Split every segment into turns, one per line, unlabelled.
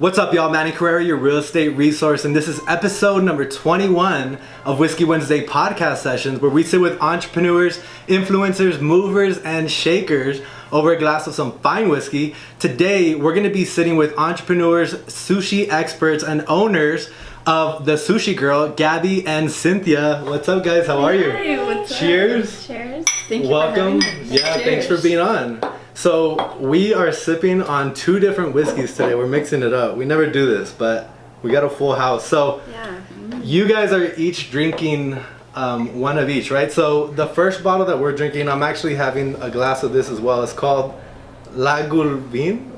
What's up, y'all? Manny, your real estate resource, and this is episode number 21 of Whiskey Wednesday podcast sessions, where we sit with entrepreneurs, influencers, movers, and shakers over a glass of some fine whiskey. Today, we're going to be sitting with entrepreneurs, sushi experts, and owners of the Sushi Girl, Gabby and Cynthia. What's up, guys? How are you?
Hi, what's
Cheers.
up? Cheers. Thank you
Welcome.
for having us.
Yeah,
Cheers.
thanks for being on. So we are sipping on two different whiskeys today. We're mixing it up. We never do this, but we got a full house. So you guys are each drinking one of each, right? So the first bottle that we're drinking, I'm actually having a glass of this as well. It's called Lagavulin.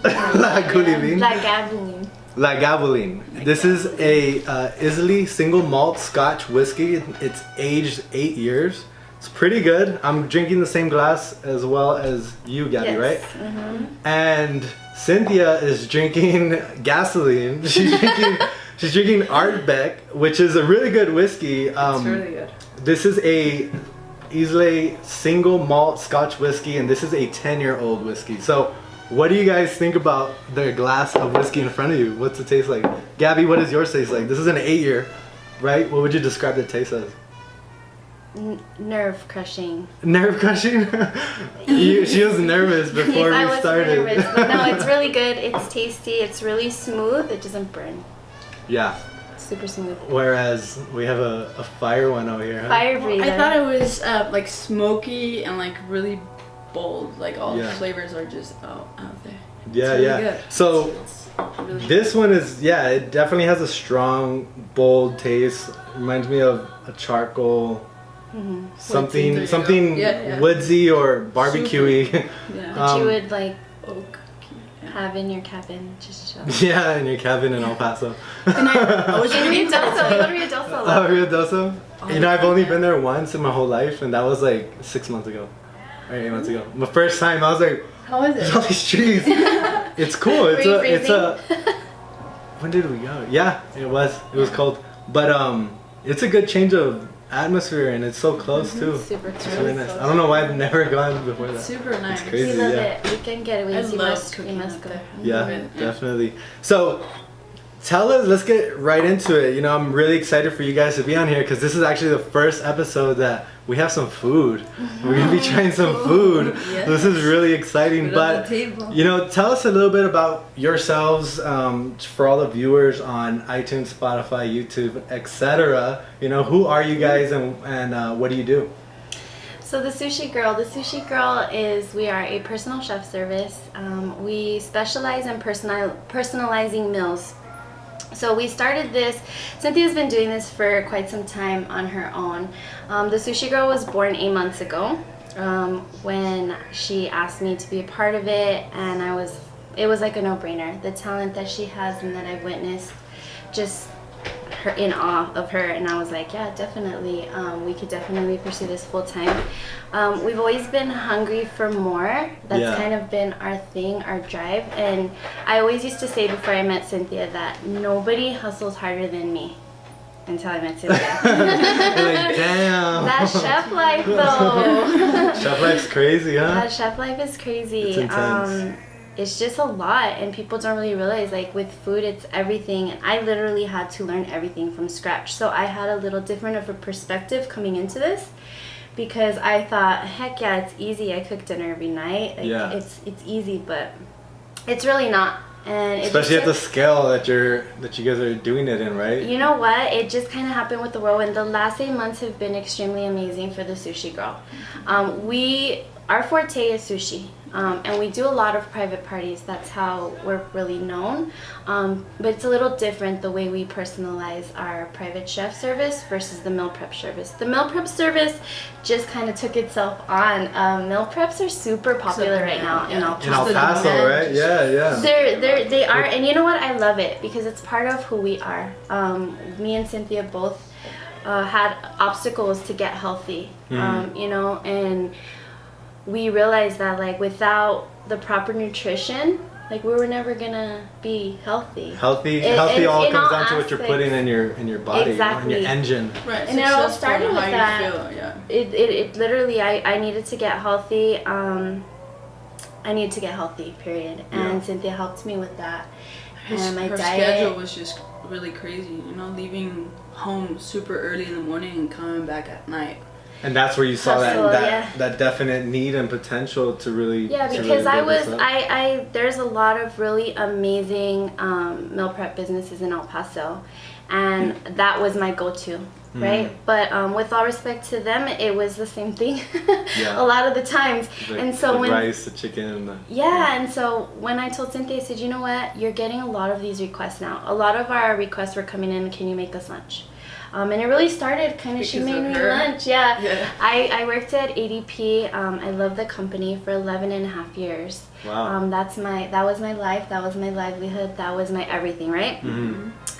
Lagavulin.
Lagavulin. This is a Islay single malt Scotch whiskey. It's aged 8 years. It's pretty good. I'm drinking the same glass as well as you, Gabby,
Yes.
right?
Mm-hmm.
And Cynthia is drinking gasoline. She's drinking Ardbeg, which is a really good whiskey.
It's really good.
This is a Islay single malt Scotch whiskey, and this is a 10-year-old whiskey. So what do you guys think about the glass of whiskey in front of you? What's it taste like? Gabby, what does yours taste like? This is an 8-year, right? What would you describe the taste as?
Nerve crushing.
Nerve crushing? She was nervous before
Yes,
we
I
started.
was nervous, but no, it's really good. It's tasty. It's really smooth. It doesn't burn.
Yeah.
Super smooth.
Whereas we have a fire one over here. Huh?
Fire breather.
I thought it was like smoky and like really bold. Like all the flavors are just out there.
Yeah,
it's really
yeah.
Good.
So
It's really
this one is, it definitely has a strong, bold taste. Reminds me of a charcoal, something woodsy or barbecuey.
Yeah.
that you would like
Oak.
have in your cabin. Just show.
Yeah, in your cabin in El Paso.
And I was
In Riodoso. You go to Riodoso.
Oh, Riodoso? You know, I've only been there once in my whole life, and that was like 6 months ago. Or 8 months ago. My first time, I was like,
How is
there's all
it?
these trees. It's cool. It's
Were you
it's a.
freezing?
When did we go? Yeah, it was. It was cold, but it's a good change of atmosphere, and it's so close too.
Super
It's
close.
really nice. I don't know why I've never gone before that.
Super nice.
It's crazy.
We love
Yeah.
it. Weekend getaways.
I
You
love
must
cooking
go.
up there.
Yeah,
Love it.
definitely. So, tell us. Let's get right into it. You know, I'm really excited for you guys to be on here because this is actually the first episode that we have some food. We're gonna be trying some food.
Yes.
This is really exciting.
Food on
But
the table.
you know, tell us a little bit about yourselves for all the viewers on iTunes, Spotify, YouTube, etc. You know, who are you guys and what do you do?
So the Sushi Girl. The Sushi Girl we are a personal chef service. We specialize in personalizing meals. So we started this, Cynthia's been doing this for quite some time on her own. The Sushi Girl was born 8 months ago when she asked me to be a part of it, and it was like a no-brainer. The talent that she has and that I've witnessed, just her in awe of her, and I was like, yeah, definitely, we could definitely pursue this full time. We've always been hungry for more. That's kind of been our thing, our drive. And I always used to say before I met Cynthia that nobody hustles harder than me until I met Cynthia.
You're like, damn.
That chef life though.
Chef life's crazy, huh?
That chef life is crazy.
It's intense.
It's just a lot, and people don't really realize, like, with food, it's everything, and I literally had to learn everything from scratch. So I had a little different of a perspective coming into this, because I thought, heck yeah, it's easy. I cook dinner every night. Like, it's easy, but it's really not. And
especially at the scale that you guys are doing it in, right?
You know what? It just kind of happened with the whirlwind. The last 8 months have been extremely amazing for the Sushi Girl. Our forte is sushi, and we do a lot of private parties. That's how we're really known. But it's a little different the way we personalize our private chef service versus the meal prep service. The meal prep service just kind of took itself on. Meal preps are super popular right now in El Paso.
In El Paso, right? Yeah.
They are, and you know what? I love it because it's part of who we are. Me and Cynthia both had obstacles to get healthy, you know, and we realized that, like, without the proper nutrition, like, we were never gonna be healthy.
Healthy all comes down to what you're putting in your body,
exactly.
in your engine.
Right.
And it all started with
how
that.
you feel, yeah.
It literally, I needed to get healthy. I needed to get healthy, period. And Cynthia helped me with that. And my
her
diet
schedule was just really crazy, you know, leaving home super early in the morning and coming back at night.
And that's where you saw
Hustle,
that definite need and potential to really
because I there's a lot of really amazing meal prep businesses in El Paso, and that was my go-to, right? But with all respect to them, it was the same thing a lot of the times. And so
the
when
rice, the chicken,
and so when I told Cynthia, I said, you know what, you're getting a lot of these requests now. A lot of our requests were coming in, can you make us lunch? And it really started kind of, she made me lunch. I worked at ADP. I loved the company for 11 and a half years.
Wow.
That was my life, that was my livelihood, that was my everything, right?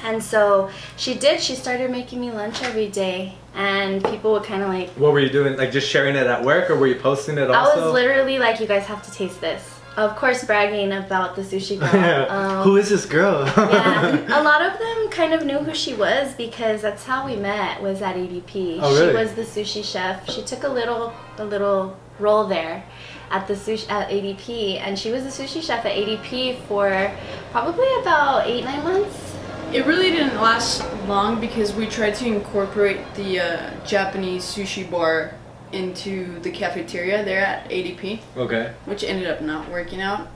And so she started making me lunch every day, and people would kind of like...
What were you doing? Like just sharing it at work, or were you posting it also?
I was literally like, you guys have to taste this. Of course, bragging about the sushi girl.
Who is this girl?
A lot of them kind of knew who she was because that's how we met, was at ADP.
Oh, really?
She was the sushi chef. She took a little role there at ADP, and she was the sushi chef at ADP for probably about 8-9 months.
It really didn't last long because we tried to incorporate the Japanese sushi bar into the cafeteria there at ADP.
Okay.
Which ended up not working out.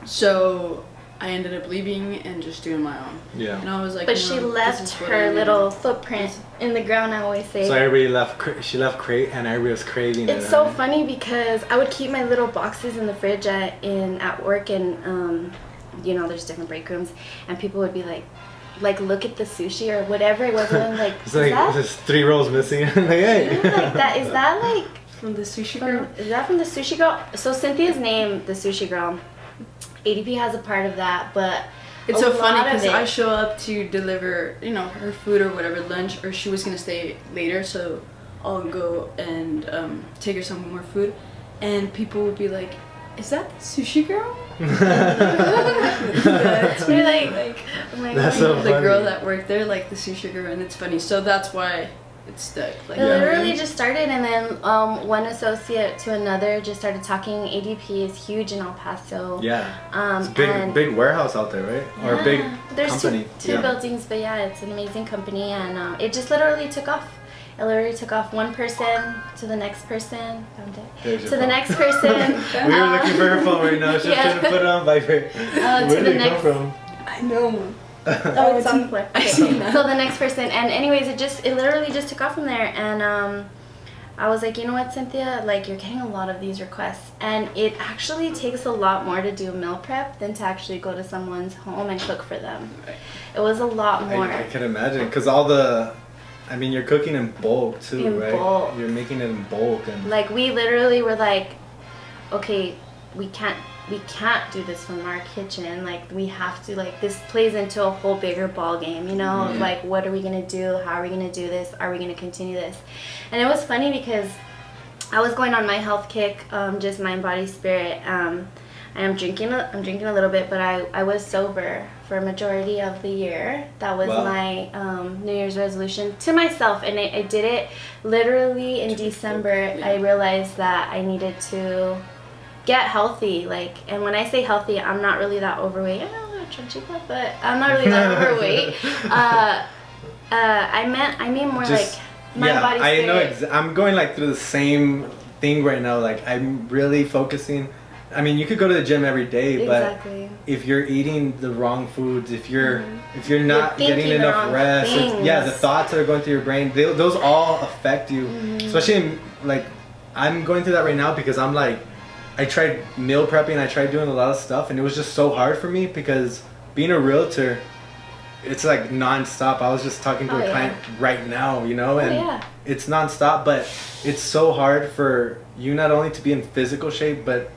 So I ended up leaving and just doing my own.
Yeah.
And I was like,
but she left her little footprint in the ground, I always say.
So everybody she left crate, and everybody was craving it.
It's so funny because I would keep my little boxes in the fridge at work, and you know, there's different break rooms, and people would be like look at the sushi or whatever it was, and I'm like,
it's like there's 3 rolls missing. Like, hey.
Like that, is that like
from the sushi girl?
Is that from the sushi girl? So Cynthia's name, the sushi girl, ADP has a part of that, but
it's so funny because I show up to deliver, you know, her food or whatever, lunch, or she was gonna stay later, so I'll go and take her some more food, and people would be like, "Is that the sushi girl?"
They're like, oh my
that's
God.
so
the
funny.
girl that worked there, like the sushi girl, and it's funny. So that's why it stuck. Like,
It literally just started, and then one associate to another just started talking. ADP is huge in El Paso.
Yeah. It's a big warehouse out there, right? Or a big
There's
company.
two buildings, but yeah, it's an amazing company, and it just literally took off. It literally took off one person to the next person. Found it. To the next person.
We were looking for her phone right now. She's trying to put it on vibrate. Where did it come from?
I know.
Oh, it's on flip.
I see that.
So the next person, and anyways, it literally just took off from there, and I was like, you know what, Cynthia, like, you're getting a lot of these requests, and it actually takes a lot more to do meal prep than to actually go to someone's home and cook for them. It was a lot more.
I can imagine, because you're cooking in bulk too, right?
Bulk.
You're making it in bulk, and
Like, we literally were like, okay, we can't do this from our kitchen. Like, we have to, like, this plays into a whole bigger ball game, you know?
Mm-hmm.
Like, what are we gonna do? How are we gonna do this? Are we gonna continue this? And it was funny because I was going on my health kick, just mind, body, spirit. I'm drinking a little bit, but I was sober for a majority of the year. That was my New Year's resolution to myself, and I did it literally in December. I realized that I needed to get healthy, like, and when I say healthy, I'm not really that overweight. I know I'm trying to check that, but I'm not really that overweight. I mean more
just,
like my body, spirit.
I know. I'm going like through the same thing right now. Like, I'm really focusing. I mean, you could go to the gym every day, but if you're eating the wrong foods, if you're not getting enough rest, the thoughts that are going through your brain, those all affect you. Especially in, like, I'm going through that right now because I'm like, I tried meal prepping, I tried doing a lot of stuff, and it was just so hard for me because being a realtor, it's like non-stop. I was just talking to a client right now, you know, and it's non-stop, but it's so hard for you not only to be in physical shape, but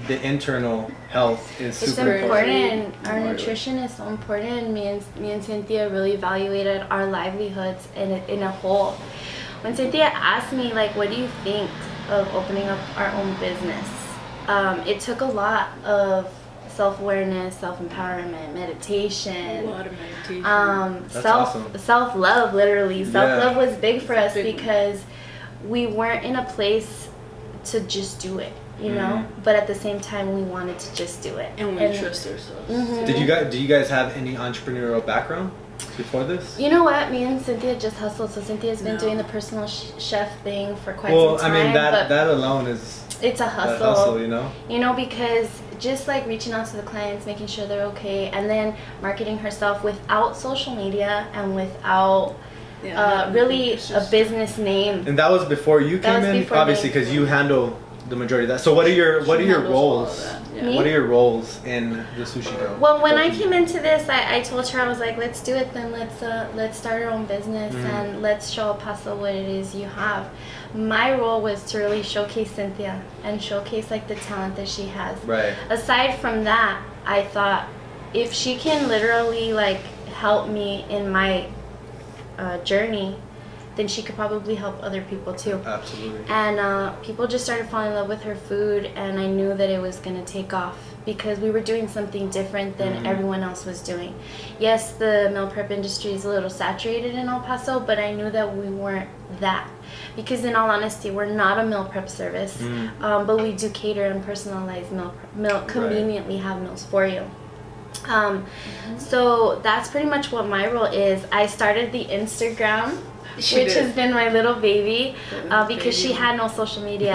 the internal health is super
important. Our nutrition is so important. Me and Cynthia really evaluated our livelihoods in a whole. When Cynthia asked me, like, what do you think of opening up our own business? It took a lot of self-awareness, self-empowerment, meditation.
A lot of meditation.
Self-love, literally. Self-love was big for us because we weren't in a place to just do it, you know. But at the same time, we wanted to just do it,
and we trust ourselves.
Do you guys have any entrepreneurial background before this?
You know what? Me and Cynthia just hustled. So Cynthia's been doing the personal chef thing for quite some time.
Well, I mean that alone is.
It's a hustle,
you know.
You know, because just like reaching out to the clients, making sure they're okay, and then marketing herself without social media and without really a business name.
And that was before you came in, obviously, because you handle the majority of that. So what are your roles?
Me?
What are your roles in the Sushi Girl?
Well, when I came into this, I told her, I was like, let's do it then. Let's start our own business and let's show Paso what it is you have. My role was to really showcase Cynthia and showcase like the talent that she has.
Right.
Aside from that, I thought if she can literally like help me in my journey, then she could probably help other people too.
Absolutely.
And people just started falling in love with her food, and I knew that it was going to take off because we were doing something different than everyone else was doing. Yes, the meal prep industry is a little saturated in El Paso, but I knew that we weren't that. Because in all honesty, we're not a meal prep service, but we do cater and personalize meal conveniently have meals for you. So that's pretty much what my role is. I started the Instagram, which has been my little baby, because she had no social media.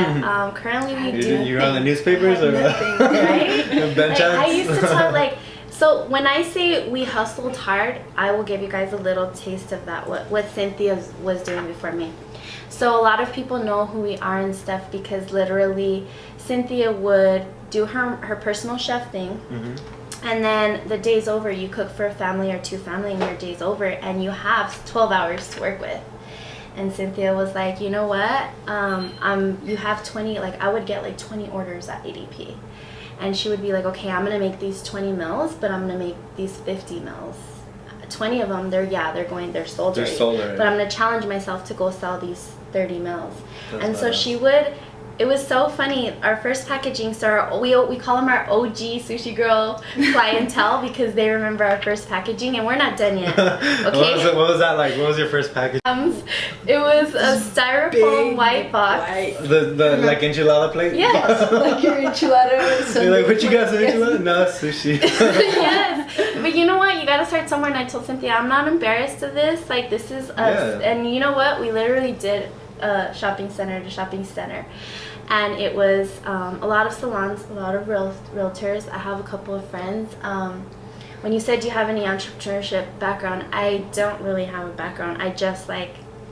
Currently we do.
You're on the newspapers or
right?
Bench
I
ads?
used to tell so when I say we hustled hard, I will give you guys a little taste of that, what Cynthia was doing before me. So a lot of people know who we are and stuff because literally Cynthia would do her personal chef thing. And then the day's over, you cook for a family or two family and your day's over and you have 12 hours to work with. And Cynthia was like, you know what, you have 20, like I would get like 20 orders at ADP. And she would be like, okay, I'm gonna make these 20 meals, but I'm gonna make these 50 meals. 20 of them, they're sold already. But I'm gonna challenge myself to go sell these 30 meals. And so she would, it was so funny. Our first packaging store, we call them our OG Sushi Girl clientele because they remember our first packaging, and we're not done yet. Okay.
What was that like? What was your first package?
It was a styrofoam white box.
The like enchilada plate.
Yes.
Like your enchilada.
You're like, what you got? Some enchilada? No, sushi.
Yes, but you know what? You gotta start somewhere. And I told Cynthia, I'm not embarrassed of this. Like this is us.
Yeah.
And you know what? We literally did shopping center to shopping center. And it was a lot of salons, a lot of realtors. I have a couple of friends. When you said, do you have any entrepreneurship background? I don't really have a background. I just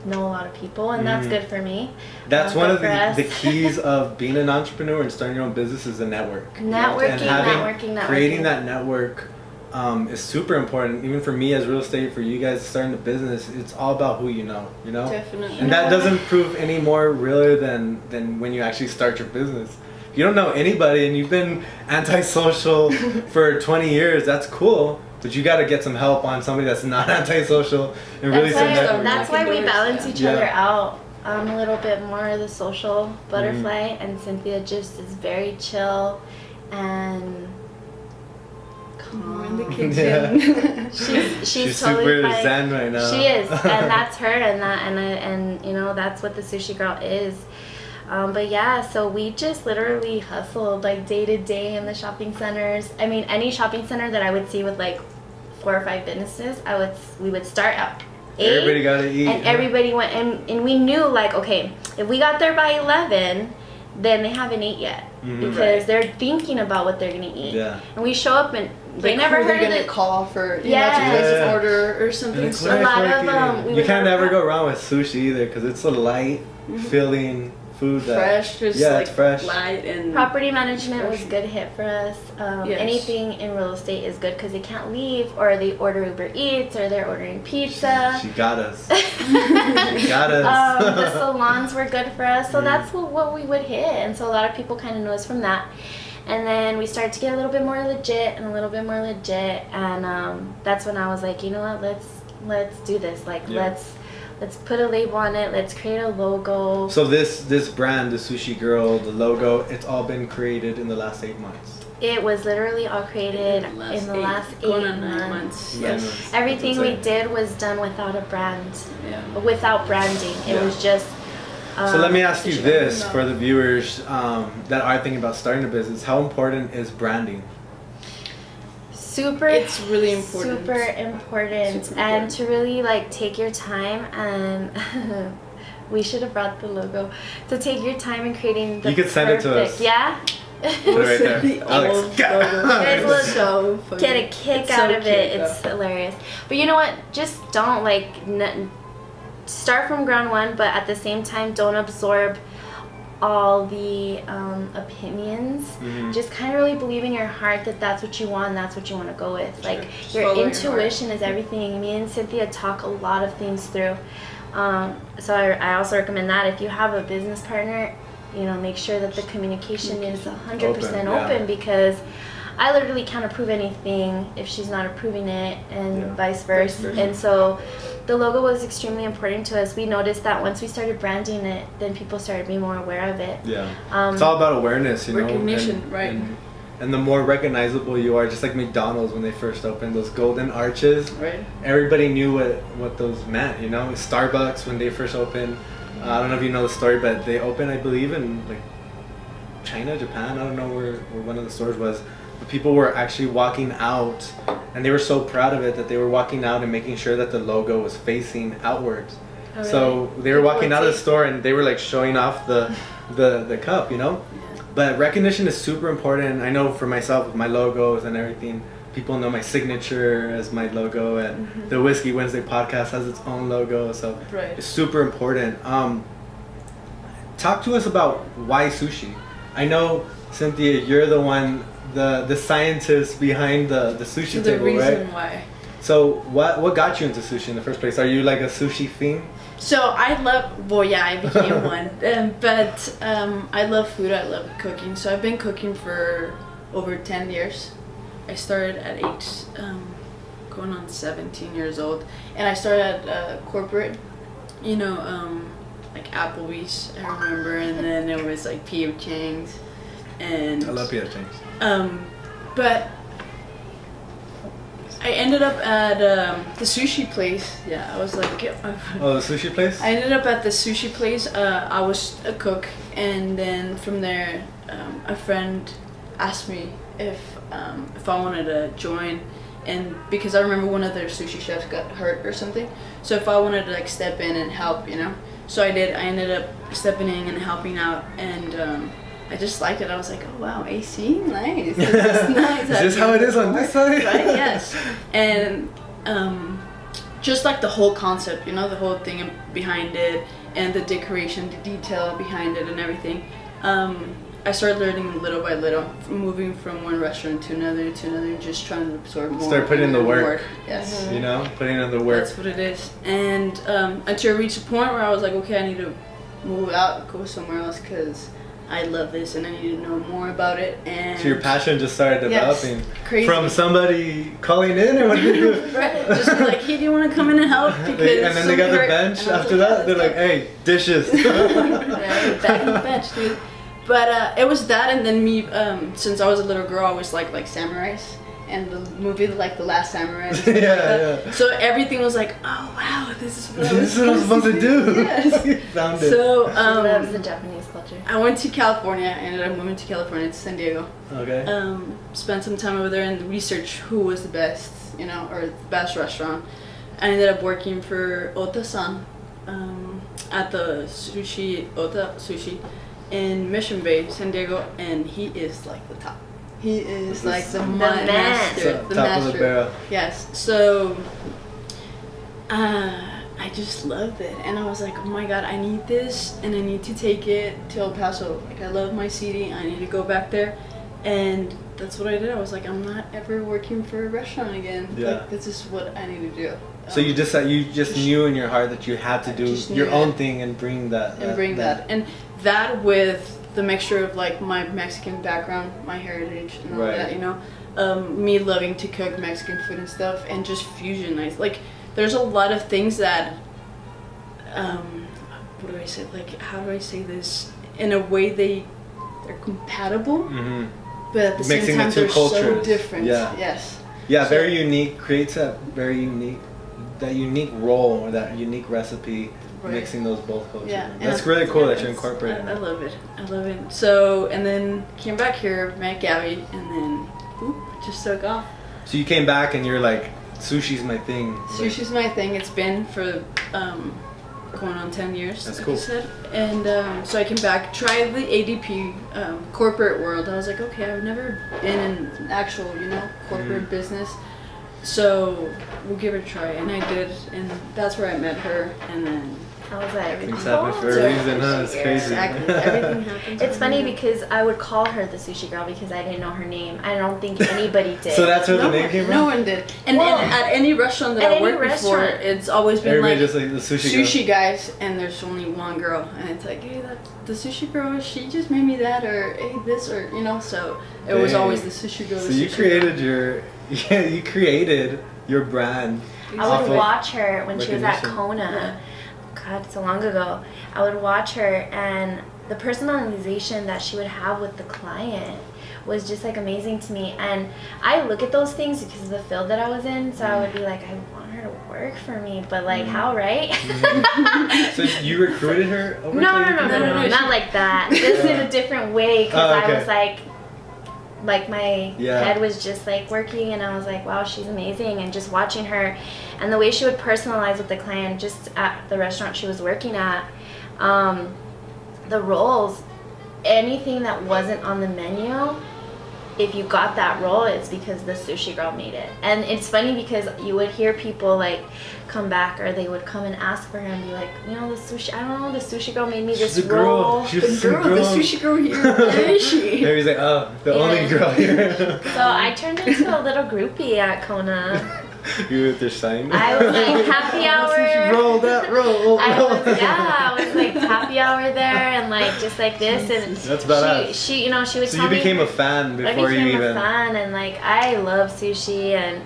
know a lot of people, and that's good for me.
That's one of the keys of being an entrepreneur and starting your own business is the network.
Networking.
Creating that network is super important. Even for me as real estate, for you guys starting a business, it's all about who you know.
Definitely.
And that doesn't prove any more realer than when you actually start your business. If you don't know anybody and you've been antisocial for 20 years, that's cool. But you got to get some help on somebody that's not antisocial and really
that's why we balance each other out. I'm a little bit more the social butterfly, and Cynthia just is very chill and
calm in the kitchen.
She's
totally
super
fine. Zen right now.
She is, and that's her, and you know that's what the Sushi Girl is. But yeah, so we just literally hustled day to day in the shopping centers. I mean, any shopping center that I would see with 4 or 5 businesses, we would start at 8.
Everybody got to eat.
And everybody went, and we knew okay, if we got there by 11, then they haven't eaten yet because they're thinking about what they're gonna eat.
Yeah.
And we show up and they never heard of
it. Call for to place an order or something.
So a lot of
you can't never go wrong with sushi either because it's a light, filling food that
fresh,
it's fresh.
Light and
property management was a good hit for us. Anything in real estate is good because they can't leave, or they order Uber Eats, or they're ordering pizza.
She got us. She got us.
The salons were good for us, so that's what we would hit, and so a lot of people kind of know us from that. And then we started to get a little bit more legit, and that's when I was like, you know what, let's do this. Let's put a label on it. Let's create a logo.
So this brand, the Sushi Girl, the logo, it's all been created in the last 8 months.
It was literally all created in the last 8 months.
Yes.
Everything we did was done without a brand.
Yeah.
Without branding. It was just
So let me ask you this for the viewers that are thinking about starting a business. How important is branding?
It's really important.
Super important. And to really like take your time and we should have brought the logo. To take your time in creating the
You could send it to us.
Yeah?
Put it right there. Alex.
You guys will
so funny.
get a kick out of it. It's hilarious. But you know what? Just don't like start from ground one, but at the same time don't absorb all the opinions. Just kind of really believe in your heart that that's what you want and that's what you want to go with. Like your intuition is everything. Me and Cynthia talk a lot of things through. So I also recommend that if you have a business partner, you know, make sure that the communication is 100% open because I literally can't approve anything if she's not approving it and vice versa. And so the logo was extremely important to us. We noticed that once we started branding it, then people started being more aware of it.
It's all about awareness, you know.
Recognition, right.
And the more recognizable you are, just like McDonald's when they first opened, those golden arches, everybody knew what those meant, you know. Starbucks when they first opened, I don't know if you know the story, but they opened, I believe, in like China, Japan, I don't know where one of the stores was. But people were actually walking out, and they were so proud of it that they were walking out and making sure that the logo was facing outwards. Oh, really? So they were walking out of the store and they were like showing off the cup, you know. But recognition is super important. I know for myself with my logos and everything, people know my signature as my logo, and the Whiskey Wednesday podcast has its own logo, so it's super important. Talk to us about why sushi. I know, Cynthia, you're the one, the scientist behind the sushi table, right?
The reason why.
So what got you into sushi in the first place? Are you like a sushi fiend?
So I became one. But I love food, I love cooking. So I've been cooking for over 10 years. I started at age, going on 17 years old. And I started at corporate, you know, like Applebee's, I remember. And then there was like P.F. Chang's. And
I love P.F. Chang's.
But I ended up at the sushi place. Yeah, I was like...
Oh, the sushi place?
I ended up at the sushi place. I was a cook, and then from there, a friend asked me if I wanted to join, and because I remember one of their sushi chefs got hurt or something, so if I wanted to like step in and help, you know. So I did. I ended up stepping in and helping out, and I just liked it. I was like, oh wow, AC, nice. This is nice.
Is this how it is on this side?
Right, yes. And just like the whole concept, you know, the whole thing behind it, and the decoration, the detail behind it and everything. I started learning little by little, moving from one restaurant to another, just trying to absorb more.
Start putting in the work.
Yes.
You know, putting in the work.
That's what it is. And until I reached a point where I was like, okay, I need to move out, go somewhere else, because I love this and I need to know more about it. And
so your passion just started developing.
Yes, crazy.
From somebody calling in, or what did you do?
Right. Just be like, hey, do you want to come in and help? Because
and then they got the bench after that. They're like, hey, dishes.
Right, back on the bench, dude. But it was that, and then me, since I was a little girl, I always liked like samurais. And the movie, like The Last Samurai.
Yeah.
So everything was like, oh wow, this is what I was
supposed to do.
Yes.
Found it.
So
she loves the Japanese culture.
I went to California. I ended up moving to California, to San Diego.
Okay.
Spent some time over there and researched who was the best, you know, or the best restaurant. I ended up working for Ota-san at the Ota Sushi in Mission Bay, San Diego, and he is like the top. He is like the master. The
top
master.
of the barrel.
Yes. So I just loved it, and I was like, oh my god, I need this, and I need to take it to El Paso. Like, I love my city. I need to go back there, and that's what I did. I was like, I'm not ever working for a restaurant again.
Yeah.
Like, this is what I need to do.
So you just knew in your heart that you had to do your own thing and bring that.
And that with the mixture of like my Mexican background, my heritage, and all that, you know, me loving to cook Mexican food and stuff, and just fusion. Like, there's a lot of things that, what do I say? Like, how do I say this? In a way, they're compatible, but at the same time, they're so different.
Yeah.
Yes.
Yeah, so, very unique. Creates a very unique that unique roll or that unique recipe,
Right.
mixing those both cultures.
Yeah,
That's really cool that you're
it's-
incorporating
I
that.
love it. I love it. So, and then came back here, met Gabby, and then just took off.
So you came back and you're like, sushi's my thing.
Sushi's my thing. It's been for going on 10 years.
That's
like
cool.
I said. And so I came back, tried the ADP corporate world. I was like, okay, I've never been in an actual, corporate business. So we'll give it a try. And I did. And that's where I met her. And then
I was like,
Things happen for a reason, huh? It's crazy.
exactly. Everything happens.
it's funny because I would call her the sushi girl because I didn't know her name. I don't think anybody did.
So that's where the name came from?
No one did. And at any restaurant that
At
I
any
worked before,
restaurant.
it's always been
Everybody
like
just like the sushi girl.
guys, and there's only one girl, and it's like, hey, that's the sushi girl. She just made me that, or hey, this, or So it was
Dang.
always the sushi girl.
So
the
you
sushi
created you created your brand.
I
off
would
of
watch her when she was at
recognition.
Kona. God, so long ago. I would watch her, and the personalization that she would have with the client was just like amazing to me. And I look at those things because of the field that I was in, so I would be like, I want her to work for me, but like how, right?
So you recruited her over
No,
to
no, not like that. Just in a different way, because
okay.
I was like my
Yeah.
head was just like working, and I was like, wow, she's amazing. And just watching her and the way she would personalize with the client just at the restaurant she was working at, the rolls, anything that wasn't on the menu, if you got that roll, it's because the sushi girl made it. And it's funny because you would hear people like come back, or they would come and ask for her and be like, the sushi, I don't know, the sushi girl made me this
She's the
roll.
girl. She's the girl.
the sushi girl here. Where is she?
Maybe he's like, oh, the
Yeah.
only girl here.
So I turned into a little groupie at Kona.
You with your sign.
I was like happy hour.
Roll that roll.
I was like happy hour there, and like just like this, and
That's badass.
she she would
So
tell
you became
me,
a fan
I
before
became
you even.
a fan, and like I love sushi, and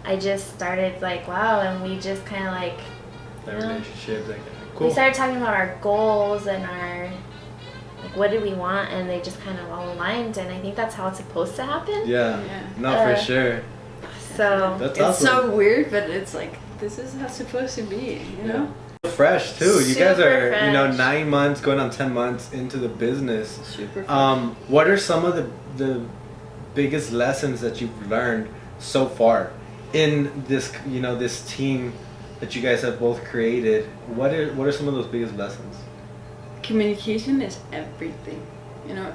I just started like wow, and we just kind of like
That
you know,
relationship, like
we
cool.
started talking about our goals and our like what did we want, and they just kind of all aligned, and I think that's how it's supposed to happen.
Yeah.
Yeah.
No,
Uh,
for sure.
So
That's
It's
awesome.
so weird, but it's like, this is how it's supposed to be, you know?
Fresh too. You guys
Super
are,
fresh.
9 months going on 10 months into the business.
Super fun.
What are some of the biggest lessons that you've learned so far in this, this team that you guys have both created? What are some of those biggest lessons?
Communication is everything.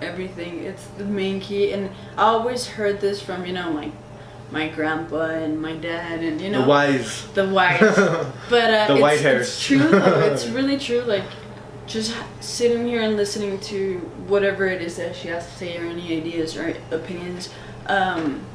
Everything. It's the main key. And I always heard this from, my grandpa and my dad and,
The wise.
the wise. But
The white
it's
hairs.
true though. It's really true. Like, just sitting here and listening to whatever it is that she has to say, or any ideas or opinions.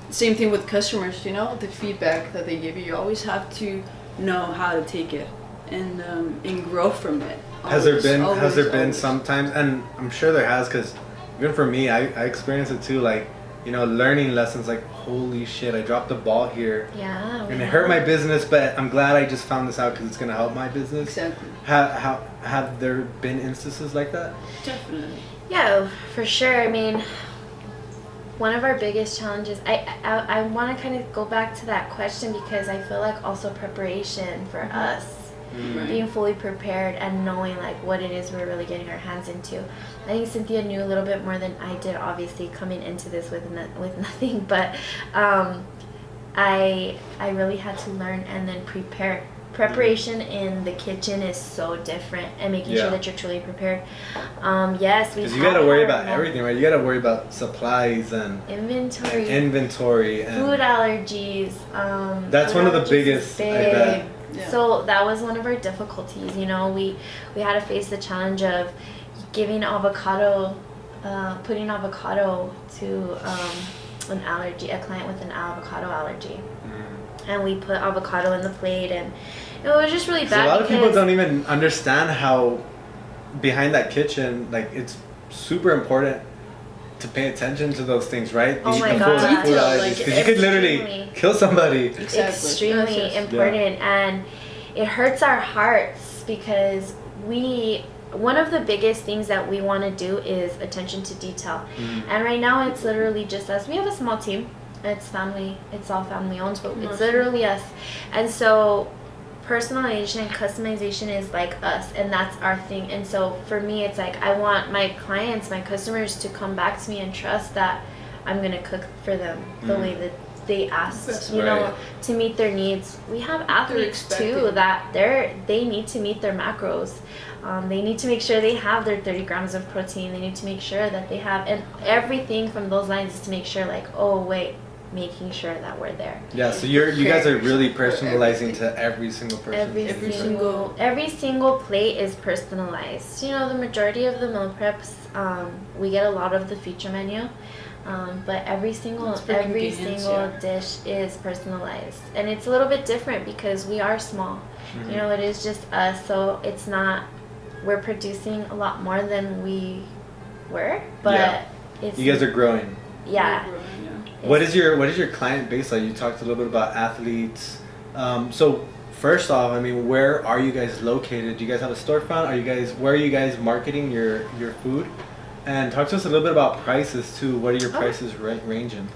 Same thing with customers, the feedback that they give you. You always have to know how to take it and grow from it.
Has there been
Always.
sometimes, and I'm sure there has, because even for me, I experienced it too, like, learning lessons like, holy shit, I dropped the ball here.
yeah,
And it hurt my business, but I'm glad I just found this out because it's going to help my business.
Exactly.
Have there been instances like that?
Definitely.
Yeah, for sure. I mean, one of our biggest challenges, I want to kind of go back to that question because I feel like also preparation for us,
Right.
being fully prepared and knowing like what it is we're really getting our hands into. I think Cynthia knew a little bit more than I did, obviously, coming into this with nothing, but I really had to learn and then prepare. Preparation in the kitchen is so different, and making sure that you're truly prepared. Yes, we.
Because you got to worry about everything, right? You got to worry about supplies and
Inventory.
inventory and
Food allergies.
That's
food
one of the
allergies
biggest,
is
I bet.
big.
Yeah.
So that was one of our difficulties. We had to face the challenge of giving avocado, putting avocado to a client with an avocado allergy, and we put avocado in the plate, and it was just really
So
bad.
a lot of people
because-
don't even understand how behind that kitchen, like, it's super important to pay attention to those things, right?
Oh my
food
God.
allergies,
Like,
'cause you could literally
extremely.
kill somebody.
Exactly.
Extremely
Yes, yes.
important, and it hurts our hearts because one of the biggest things that we want to do is attention to detail. And right now it's literally just us. We have a small team, It's family. It's all family owned, but it's literally us. And so personalization and customization is like us, and that's our thing. And so for me, it's like I want my clients, my customers to come back to me and trust that I'm gonna cook for them the way that they asked,
That's
you know, to meet their needs. We have athletes too that they need to meet their macros. They need to make sure they have their 30 grams of protein. They need to make sure that they have, and everything from those lines is to make sure, like, oh wait, making sure that we're there.
Yeah, so you guys are really personalizing to every single person.
Every single plate is personalized. You know, the majority of the meal preps, we get a lot of the feature menu. But every single dish is personalized, and it's a little bit different because we are small. Mm-hmm. You know, it is just us, so it's not. We're producing a lot more than we were, but it's. You
guys are growing.
Yeah.
What is your client base like? You talked a little bit about athletes. So first off, I mean, where are you guys located? Do you guys have a storefront? Where are you guys marketing your food? And talk to us a little bit about prices too. What are your prices ranging?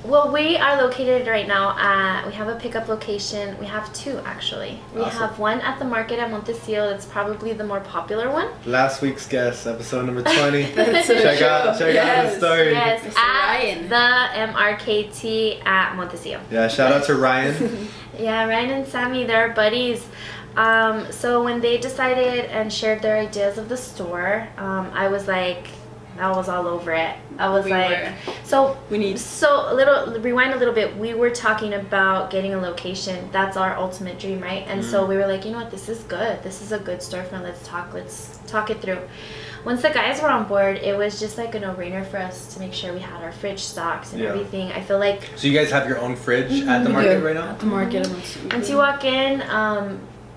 Well, we are located right now at, we have a pickup location. We have two actually. We have one at the market at Montecillo. That's probably the more popular one.
Last week's guest, episode number 20. check out the story.
Yes, at the MRKT at Montecillo.
Yeah, shout out to Ryan.
Yeah, Ryan and Sammy, they're buddies. So when they decided and shared their ideas of the store, I was like, I was all over it. I was rewind a little bit. We were talking about getting a location. That's our ultimate dream, right? And so we were like, you know what, this is good. This is a good storefront. Let's talk it through. Once the guys were on board, it was just like a no-brainer for us to make sure we had our fridge stocks and everything. I feel like.
So you guys have your own fridge at the market right now?
At the market.
Once you walk in,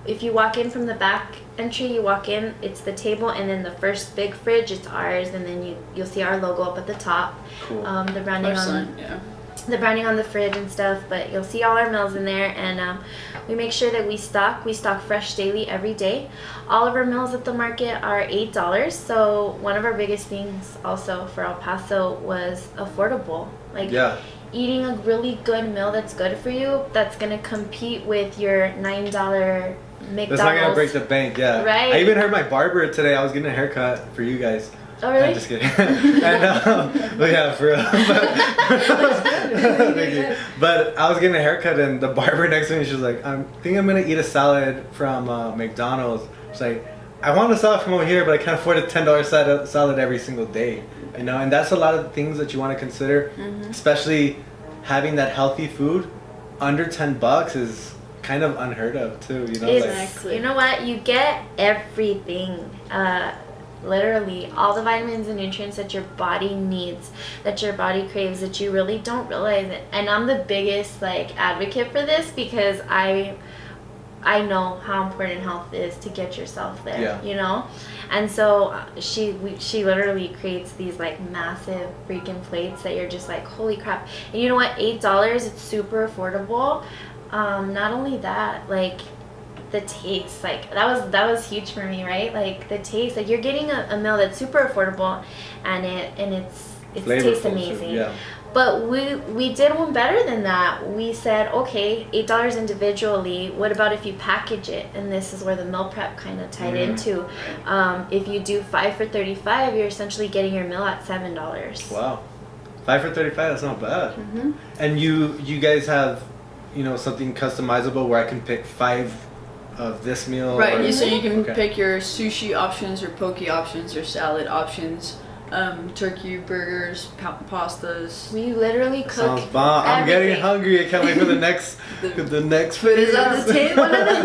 if you walk in from the back entry, you walk in, it's the table, and then the first big fridge, it's ours, and then you'll see our logo up at the top.
Cool.
The branding on the fridge and stuff, but you'll see all our meals in there, and we make sure that we stock fresh daily every day. All of our meals at the market are $8. So one of our biggest things also for El Paso was affordable. Eating a really good meal that's good for you, that's gonna compete with your $9 McDonald's.
That's not gonna break the bank,
Right?
I even heard my barber today. I was getting a haircut for you guys.
Oh really?
I'm just kidding. And but yeah, for real. Thank you. But I was getting a haircut, and the barber next to me, she was like, "I think I'm gonna eat a salad from McDonald's." She's like, "I want a salad from over here, but I can't afford a $10 salad every single day." You know, and that's a lot of the things that you want to consider, especially having that healthy food under $10 is kind of unheard of too. You know,
you know what? You get everything. Literally all the vitamins and nutrients that your body needs, that your body craves, that you really don't realize it. And I'm the biggest advocate for this because I know how important health is to get yourself there, you know? And so she literally creates these massive freaking plates that you're just like, holy crap. And you know what? $8, it's super affordable. Not only that, the taste, that was huge for me, right? The taste, you're getting a meal that's super affordable, and it tastes amazing.
Yeah.
But we did one better than that. We said, okay, $8 individually. What about if you package it? And this is where the meal prep kind of tied into. If you do 5 for $35, you're essentially getting your meal at $7.
Wow, 5 for $35. That's not bad. And you guys have, something customizable where I can pick 5 of this meal.
Right. So you can pick your sushi options, your poke options, your salad options. Turkey, burgers, pastas.
We literally cook.
Sounds bomb. I'm getting hungry. I can't wait for the next
food is on the table.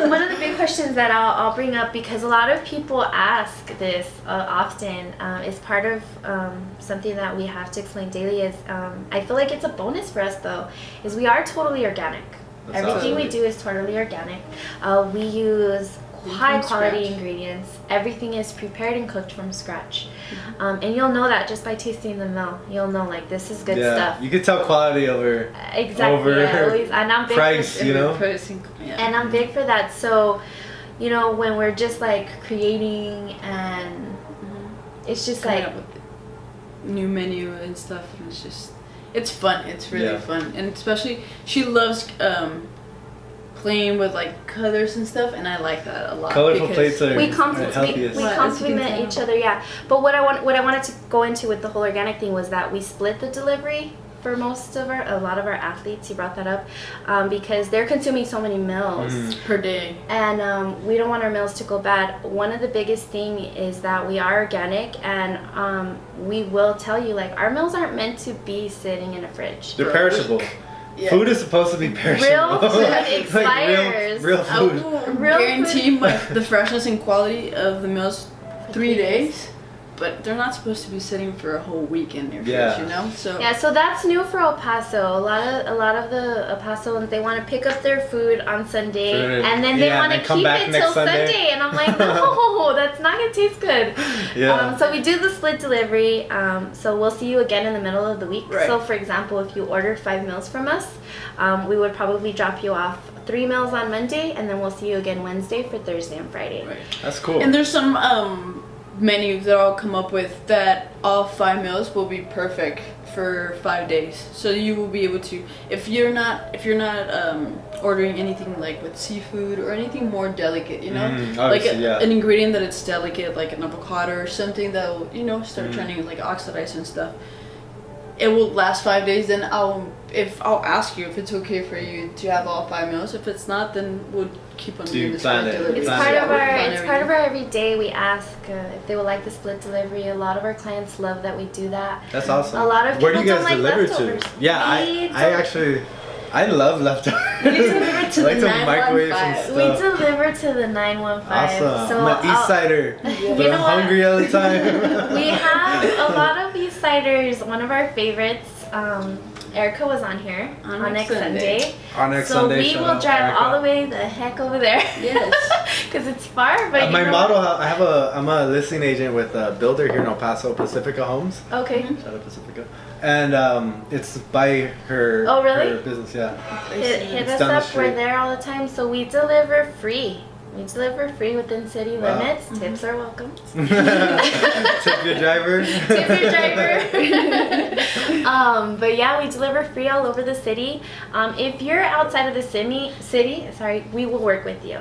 One of the big questions that I'll bring up, because a lot of people ask this often, is part of something that we have to explain daily. Is I feel like it's a bonus for us though. Is we are totally organic. Everything we do is totally organic. We use high quality ingredients. Everything is prepared and cooked from scratch. And you'll know that just by tasting the meal. You'll know this is good stuff.
You can tell quality over
and I'm big
price,
And I'm big for that. So, when we're just creating, and it's just
up with new menu and stuff, and it's just it's fun. It's really fun, and especially she loves playing with like colors and stuff, and I like that a lot.
Colorful plates are
we
healthiest.
complement each other, yeah. But what I wanted to go into with the whole organic thing was that we split the delivery for a lot of our athletes. You brought that up because they're consuming so many meals
per day,
and we don't want our meals to go bad. One of the biggest thing is that we are organic, and we will tell you, like, our meals aren't meant to be sitting in a fridge.
They're perishable. Yeah. Food is supposed to be perishable.
Real food expires.
Like real food.
I will guarantee the freshness and quality of the meals 3 days, but they're not supposed to be sitting for a whole week in your fridge, you know?
So that's new for El Paso. A lot of the El Pasoans, they want to pick up their food on Sunday, and then they want to keep it till Sunday. And I'm like, no, that's not gonna taste good. Yeah. So we do the split delivery. So we'll see you again in the middle of the week. Right. So for example, if you ordered 5 meals from us, we would probably drop you off 3 meals on Monday, and then we'll see you again Wednesday for Thursday and Friday.
Right.
That's cool.
And there's some menus that I'll come up with that all 5 meals will be perfect for 5 days. So you will be able to, if you're not ordering anything like with seafood or anything more delicate, you know, like an ingredient that it's delicate, like an avocado or something that will, you know, start turning like oxidized and stuff. It will last 5 days. Then I'll ask you if it's okay for you to have all 5 meals. If it's not, then we'll keep on doing the split delivery.
It's part of our every day. We ask if they would like the split delivery. A lot of our clients love that we do that.
That's awesome.
A lot of people
Where do you guys
don't
deliver
like leftovers.
to? Yeah, I love leftovers.
We deliver to
like
the
microwave and stuff.
We deliver to the 915.
Awesome.
So
I'm an East Sider. But I'm hungry all the time.
We have a lot of East Siders. One of our favorites, Erica was on here on next Sunday. So we will drive all the way the heck over there. Yes. Because it's far, but
I'm a listing agent with a builder here in El Paso, Pacifica Homes.
Okay.
Shout out Pacifica. And it's by her, her business,
Hit us up. We're there all the time. So we deliver free. We deliver free within city limits. Tips are welcome.
Tip your driver.
Tip your driver. But yeah, we deliver free all over the city. If you're outside of the city, we will work with you.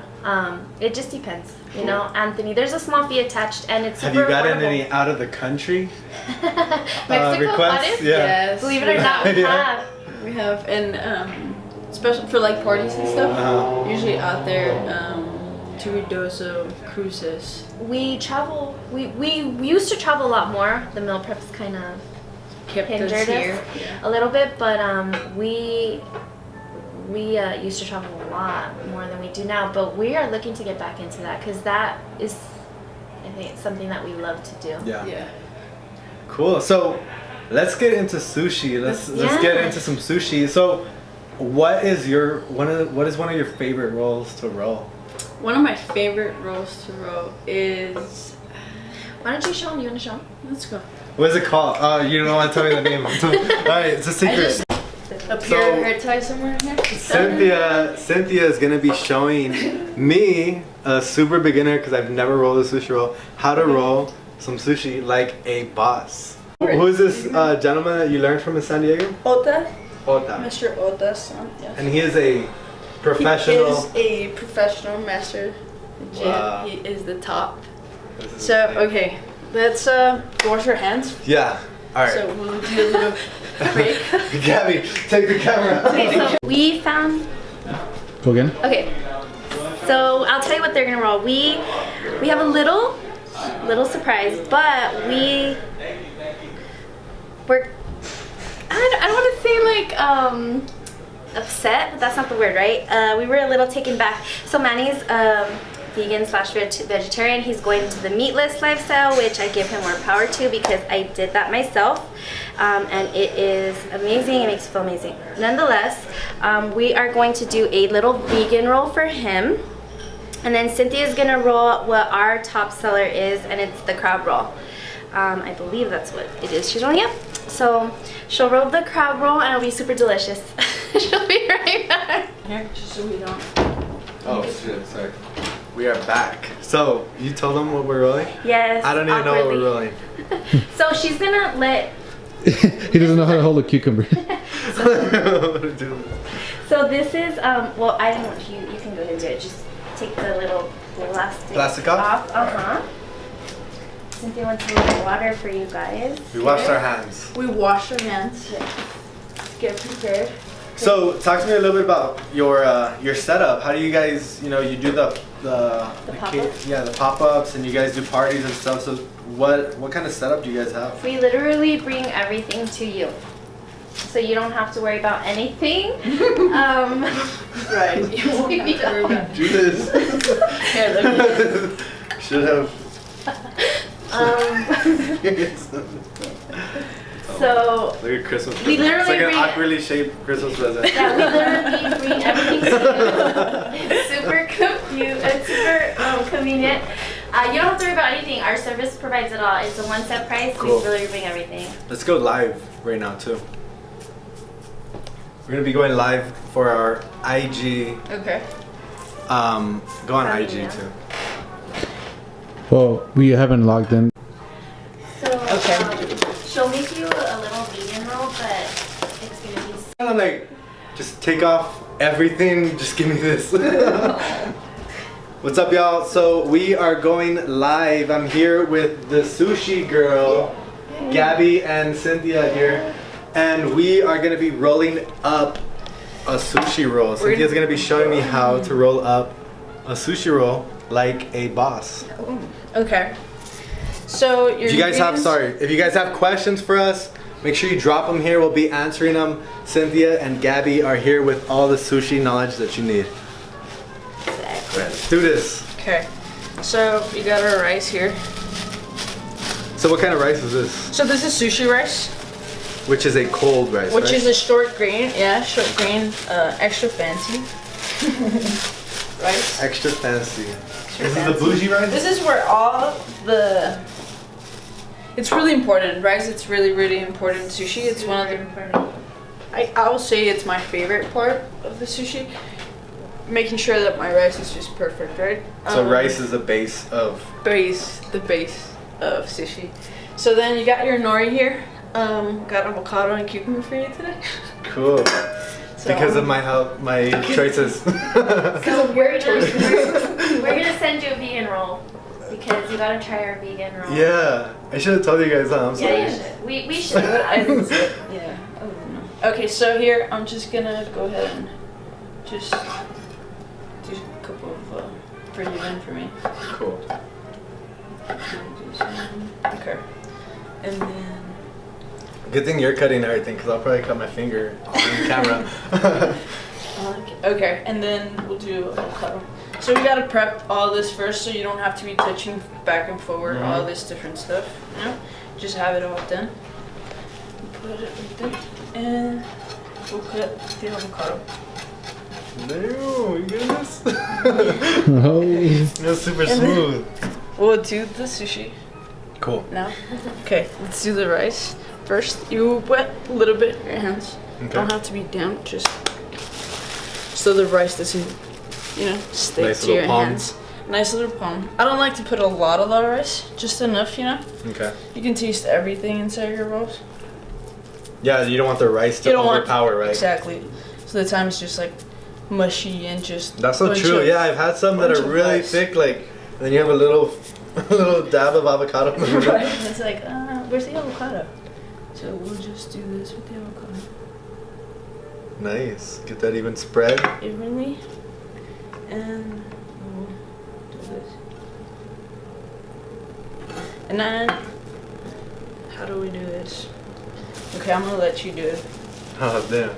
It just depends. You know, Anthony, there's a small fee attached, and it's super
Have you gotten
affordable.
any out of the country
Mexico
requests?
Yes.
Believe it or not, we have.
We have, and especially for like parties and stuff. Usually out there. Ruidoso cruises.
We travel. We used to travel a lot more. The meal preps kind of hindered us a little bit, but we used to travel a lot more than we do now. But we are looking to get back into that because that is, I think, it's something that we love to do.
Yeah.
Cool. So let's get into sushi. Let's get into some sushi. So what is one of your favorite rolls to roll?
One of my favorite rolls to roll is...
Why don't you show them? You want to show them?
Let's go.
What is it called? You don't want to tell me the name. Alright, it's a secret.
A pure hair tie somewhere in here?
Cynthia is going to be showing me, a super beginner, because I've never rolled a sushi roll, how to roll some sushi like a boss. Who is this gentleman that you learned from in San Diego?
Ota.
Mr.
Ota's son, yes.
And he is a professional.
He is a professional master.
Wow.
He is the top. So, okay, let's wash your hands.
Yeah. All right.
So we'll do a little break.
Gabby, take the camera.
Okay, so we found.
Go again.
Okay. So I'll tell you what they're gonna roll. We have a little surprise, but we're. I don't want to say like upset, but that's not the word, right? We were a little taken back. So Manny's vegan/vegetarian. He's going to the meatless lifestyle, which I give him more power to because I did that myself, and it is amazing. It makes you feel amazing. Nonetheless, we are going to do a little vegan roll for him, and then Cynthia's gonna roll what our top seller is, and it's the crab roll. I believe that's what it is she's rolling up. So she'll roll the crab roll, and it'll be super delicious. She'll be right back.
Here, just so we don't.
Oh shit! Sorry. We are back. So, you told them what we're rolling?
Yes.
I don't even know what we're rolling.
So she's gonna let
He doesn't know how to hold a cucumber.
So this is well, I don't know if you can go ahead and do it. Just take the little plastic
off?
Cynthia wants a little water for you guys.
We washed our hands.
We wash our hands. Yeah. Let's get prepared.
So talk to me a little bit about your setup. How do you guys, you do the
pop-ups?
Yeah, the pop-ups, and you guys do parties and stuff. So what kind of setup do you guys have?
We literally bring everything to you. So you don't have to worry about anything.
Right. You won't have to worry about
Do this.
Here, look.
Should have.
So
look at Christmas.
we literally
it's like an
bring
awkwardly shaped Christmas present.
Yeah, we literally bring everything to you. It's super cute. It's super convenient. You don't have to worry about anything. Our service provides it all. It's a one-set price.
Cool.
We literally bring everything.
Let's go live right now too. We're gonna be going live for our IG.
Okay.
Go on IG too.
Well, we haven't logged in.
So
Okay.
she'll make you a little vegan roll, but it's gonna be.
I'm like, just take off everything. Just give me this. What's up, y'all? So we are going live. I'm here with the sushi girl, Gabby and Cynthia here, and we are gonna be rolling up a sushi roll. Cynthia's gonna be showing me how to roll up a sushi roll like a boss.
Okay. So
If you guys have questions for us, make sure you drop them here. We'll be answering them. Cynthia and Gabby are here with all the sushi knowledge that you need. Let's do this.
Okay. So we got our rice here.
So what kind of rice is this?
So this is sushi rice,
Which is a cold rice,
which
right?
is a short grain. Yeah, short grain, extra fancy. Rice.
Extra fancy. This
fancy.
is the bougie rice?
This is where all the. It's really important. Rice, it's really, really important in sushi. It's one of the. I will say it's my favorite part of the sushi. Making sure that my rice is just perfect, right?
So rice is the base of...
The base of sushi. So then you got your nori here. Got avocado and cucumber for you today.
Cool.
So,
Because of my choices.
So we're gonna send you a vegan roll because you gotta try our vegan roll.
Yeah. I should have told you guys that. I'm sorry.
Yeah, you should. We should.
I didn't see it. Yeah. I don't know. Okay, so here I'm just gonna go ahead and just do a couple of for you and for me.
Cool.
Okay. And then.
Good thing you're cutting everything because I'll probably cut my finger on camera.
Okay, and then we'll do avocado. So we gotta prep all this first so you don't have to be touching back and forward all this different stuff. You know? Just have it all done. Put it right there. And we'll cut the avocado.
No, you get this?
Oh.
It's super smooth.
We'll do the sushi
Cool.
now. Okay, let's do the rice. First, you wet a little bit your hands.
Okay.
Don't have to be damp, just so the rice doesn't, stick
Nice
to
little
your
palm.
hands. Nice little palm. I don't like to put a lot of rice, just enough,
Okay.
You can taste everything inside your rolls.
Yeah, you don't want the rice to
You don't want-
overpower, right?
Exactly. So the time is just like mushy and just.
That's so
bunch
true.
of-
Yeah, I've had some that
bunch
are
of
really
rice.
thick, like, and then you have a little dab of avocado.
Right. And it's like, where's the avocado? So we'll just do this with the avocado.
Nice. Get that even spread.
Evenly. And we'll do this. And then, how do we do this? Okay, I'm gonna let you do it.
Oh, damn.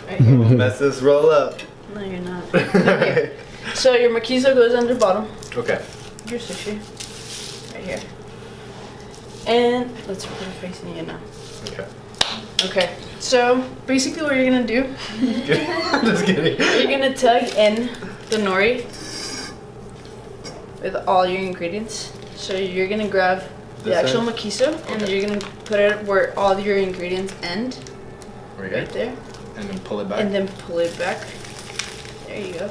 Right here.
Mess this roll up.
No, you're not. Okay. So your Makisu goes under bottom.
Okay.
Your sushi. Right here. And let's put it facing you now.
Okay.
Okay. So basically what you're gonna do,
Just kidding.
you're gonna tug in the nori with all your ingredients. So you're gonna grab the
This
actual
end?
Makisu and you're gonna put it where all your ingredients end.
Right
Right there.
And then pull it back.
And then pull it back. There you go.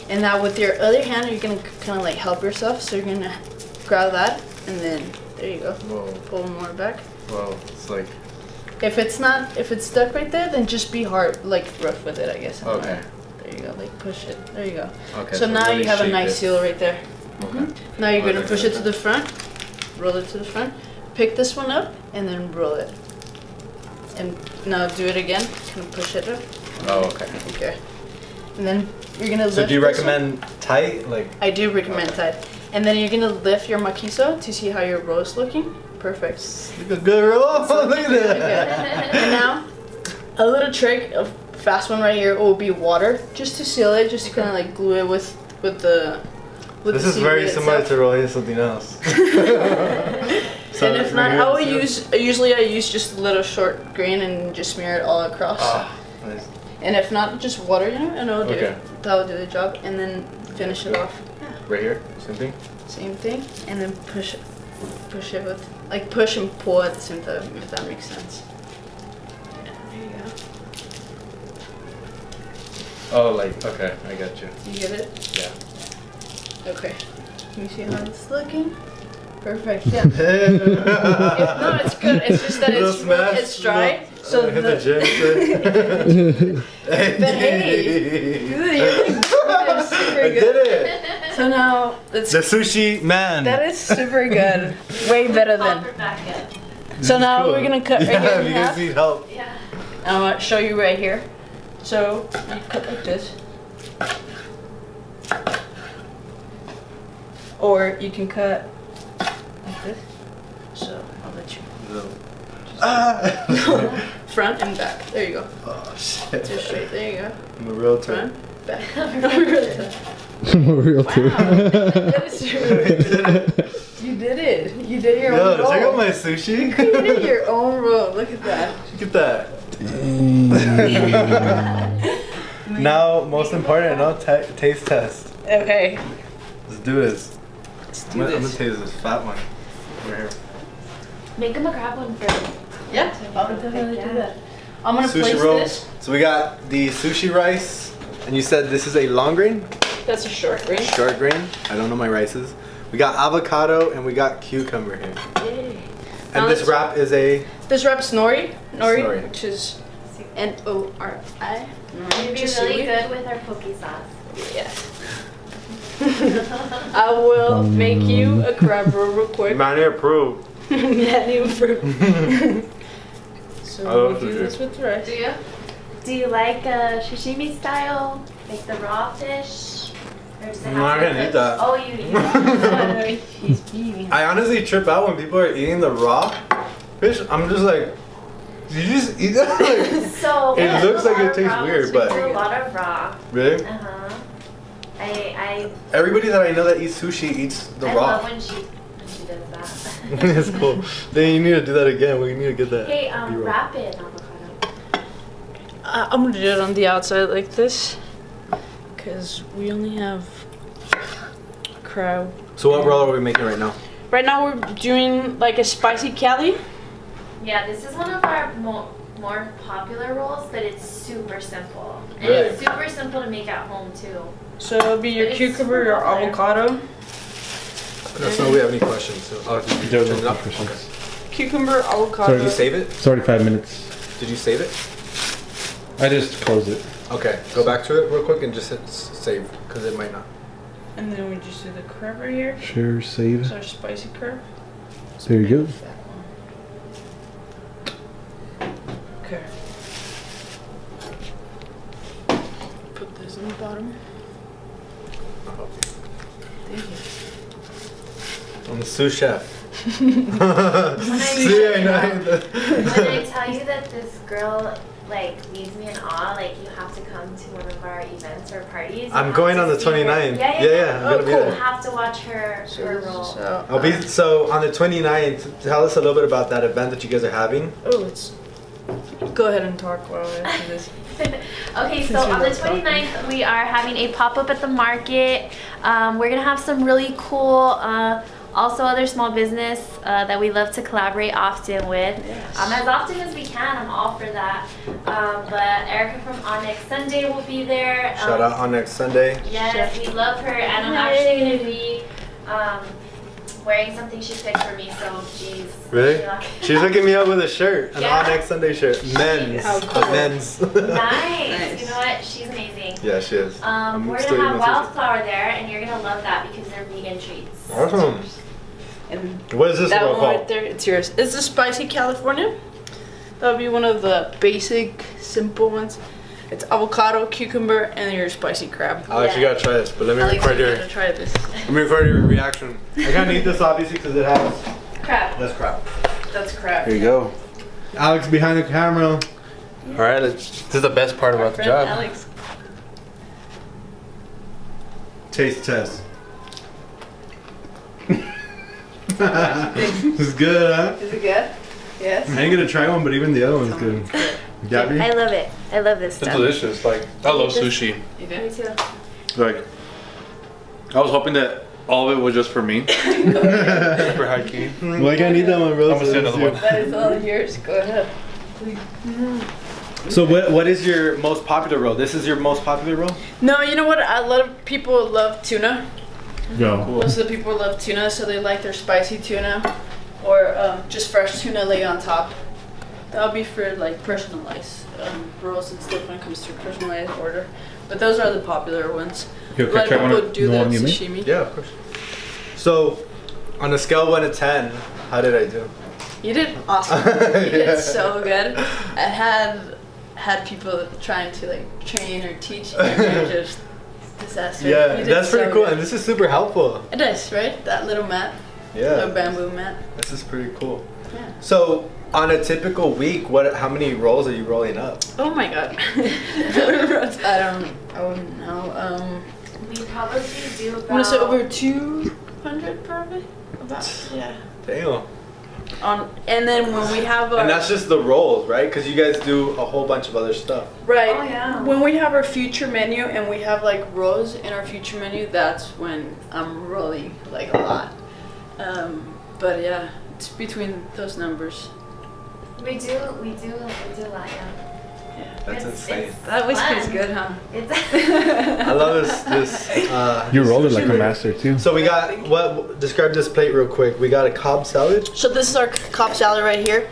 And now with your other hand, you're gonna kind of like help yourself. So you're gonna grab that, and then there you go.
Whoa.
Pull more back.
Whoa. It's like
If it's stuck right there, then just be hard, like rough with it, I guess.
Okay.
There you go, like push it. There you go.
Okay.
So now
really
you have a
shape
nice
it.
seal right there.
Okay.
Now you're
Oh,
gonna
like
push it
that.
to the front, roll it to the front, pick this one up, and then roll it. And now do it again, kind of push it up.
Oh, okay.
Okay. And then you're gonna lift
So do you
this one.
recommend tight? Like.
I do recommend
Okay.
tight. And then you're gonna lift your Makisu to see how your roll is looking. Perfect.
Look at good roll. Look at that.
Okay. And now, a little trick, a fast one right here, will be water, just to seal it, just to kind of like glue it with the.
This
the
is very
seaweed
similar
itself.
to rolling something else. So
And if
right
not,
here,
I will
so-
usually I use just a little short grain and just smear it all across.
Ah, nice.
And if not, just water, and it'll do
Okay.
it. That'll do the job. And then finish it off.
Right here, same thing.
Same thing. And then push it with, like push and pull at the same time, if that makes sense. Yeah, there you go.
Oh, like okay, I got you.
You get it?
Yeah.
Okay. Can you see how it's looking? Perfect. Yeah. No, it's good. It's just that
Little smash,
it's dry. So
hit the gym.
But hey, you're super
I
good.
did it.
So now it's
The sushi man.
that is super good. Way better than. So now we're gonna cut right here
Yeah,
in
you
half.
guys need help.
Yeah.
I'm gonna show you right here. So you cut like this. Or you can cut like this. So I'll let you.
Ah.
Front and back. There you go.
Oh shit.
Just straight. There you go.
I'm a real turn.
Front, back. Really?
I'm a real too.
That is true. You did it. You did your
Yo,
own roll.
check out my sushi.
You did your own roll. Look at that.
Look at that. Now, most important, no taste test.
Okay.
Let's do this.
Let's
I'm
do
gonna
this.
taste this fat one over here.
Make him a crab one first.
Yeah, I'll definitely do that. I'm gonna
Sushi
place
roll.
this.
So we got the sushi rice, and you said this is a long grain,
That's a short grain.
short grain. I don't know my rices. We got avocado and we got cucumber here.
Yay.
And
Now
this
let's-
wrap is a
This wrap's nori,
Nori.
which is N-O-R-I.
You'd be really good with our poke sauce.
Yes. I will make you a crab roll real quick.
Manny approved.
Manny approved. So
I
we'll
love
do
sushi.
this with the rice.
Do you? Do you like sashimi style, like the raw fish? Or does it have
No, I
to be
can't eat
cooked?
that.
Oh, you eat that.
He's eating.
I honestly trip out when people are eating the raw fish. I'm just like, did you just eat that? Like,
So
It
yeah,
looks
a
like
lot
it
of
tastes
raw.
weird,
We
but-
do a lot of raw.
really?
Uh huh. I
Everybody that I know that eats sushi eats the
I
raw.
love when she does that.
It's cool. Then you need to do that again. We need to get that.
Hey,
B-roll.
wrap it avocado.
I'm gonna do it on the outside like this, cause we only have crab.
So what roll are we making right now?
Right now we're doing like a spicy Cali.
Yeah, this is one of our more popular rolls, but it's super simple. And
Right.
it's super simple to make at home too.
So it'll be your
But it's
cucumber, your
super popular.
avocado.
Let us know if we have any questions. So, oh, did you
There are
turn it
no
up?
questions.
Okay.
Cucumber, avocado.
Did you save it?
It's already 5 minutes.
Did you save it?
I just closed it.
Okay. Go back to it real quick and just hit save because it might not.
And then we just do the crab right here.
Share, save.
It's our spicy crab.
There you go.
Okay. Put this in the bottom. Thank you.
I'm the sous chef.
When
See, I know.
When I tell you that this girl like leaves me in awe, like you have to come to one of our events or parties. You
I'm
have
going
to
on the
see her.
29th.
Yeah.
I'm gonna be
You
there.
have to watch her
So
her
this is
roll.
I'll be so on the 29th. Tell us a little bit about that event that you guys are having.
Oh, it's. Go ahead and talk while I do this.
Okay, so
Since we
on the
love talking.
29th, we are having a pop-up at the market. We're gonna have some really cool, also other small business that we love to collaborate often with.
Yes.
As often as we can, I'm all for that. But Erica from On Next Sunday will be there.
Shout out on next Sunday.
Yes,
Chef.
we love her, and I'm actually gonna be wearing something she picked for me, so she's
Really? She's hooking me up with a shirt, an
Yeah.
All Next Sunday shirt. Men's.
How cool.
Men's.
nice. You know what? She's amazing.
Yeah, she is.
We're
still
gonna have
eating my sushi.
wildflower there, and you're gonna love that because they're vegan treats.
Awesome.
And
What is this
that
roll
one
called?
right there, it's yours. It's the spicy California. That would be one of the basic, simple ones. It's avocado, cucumber, and your spicy crab.
Alex, you gotta try this, but let me
Alex,
record
you
your
gotta try this.
reaction. I can't eat this obviously because it has
Crab.
less crap.
That's crab.
Here you go.
Alex behind the camera. All right, this is the best part about the job.
Alex.
Taste test. This is good, huh?
Is it good? Yes.
I ain't gonna try one, but even the other one's good. Gabby?
I love it. I love this
It's
stuff.
delicious. Like, I love sushi.
You
Me
do?
too.
Like, I was hoping that all of it was just for me. For high key.
Well, I can't eat that one, bro.
I'm gonna say another one.
That is all yours. Go ahead.
So what is your most popular roll? This is your most popular roll?
No, you know what? A lot of people love tuna.
Go.
Most of the people love tuna, so they like their spicy tuna, or just fresh tuna laid on top. That would be for like personalized rolls and stuff when it comes to personalized order. But those are the popular ones.
You
A
okay,
lot
try
of
one
people
of
do
the
the
one you made?
sashimi.
Yeah, of course. So, on a scale of 1 to 10, how did I do?
You did awesome. You did so good. I had people trying to like train or teach, and you're just disaster.
Yeah,
You did
that's pretty
so
cool,
good.
and this is super helpful.
It is, right? That little mat, little
Yeah,
bamboo mat.
this is pretty cool.
Yeah.
So, on a typical week, how many rolls are you rolling up?
Oh my god. I wouldn't know.
We probably do
I
about.
want to say over 200 probably. About, yeah.
Damn.
And then when we have our
And that's just the rolls, right? Because you guys do a whole bunch of other stuff.
right.
Oh, yeah.
When we have our future menu and we have like rolls in our future menu, that's when I'm rolling like a lot. But yeah, it's between those numbers.
We do a lot, yeah.
Yeah.
That's insane.
That whiskey's
fun.
good, huh?
It's
I love this.
You rolled it
sushi
like a
plate.
master too.
So we got describe this plate real quick. We got a Cobb salad.
So this is our Cobb salad right here.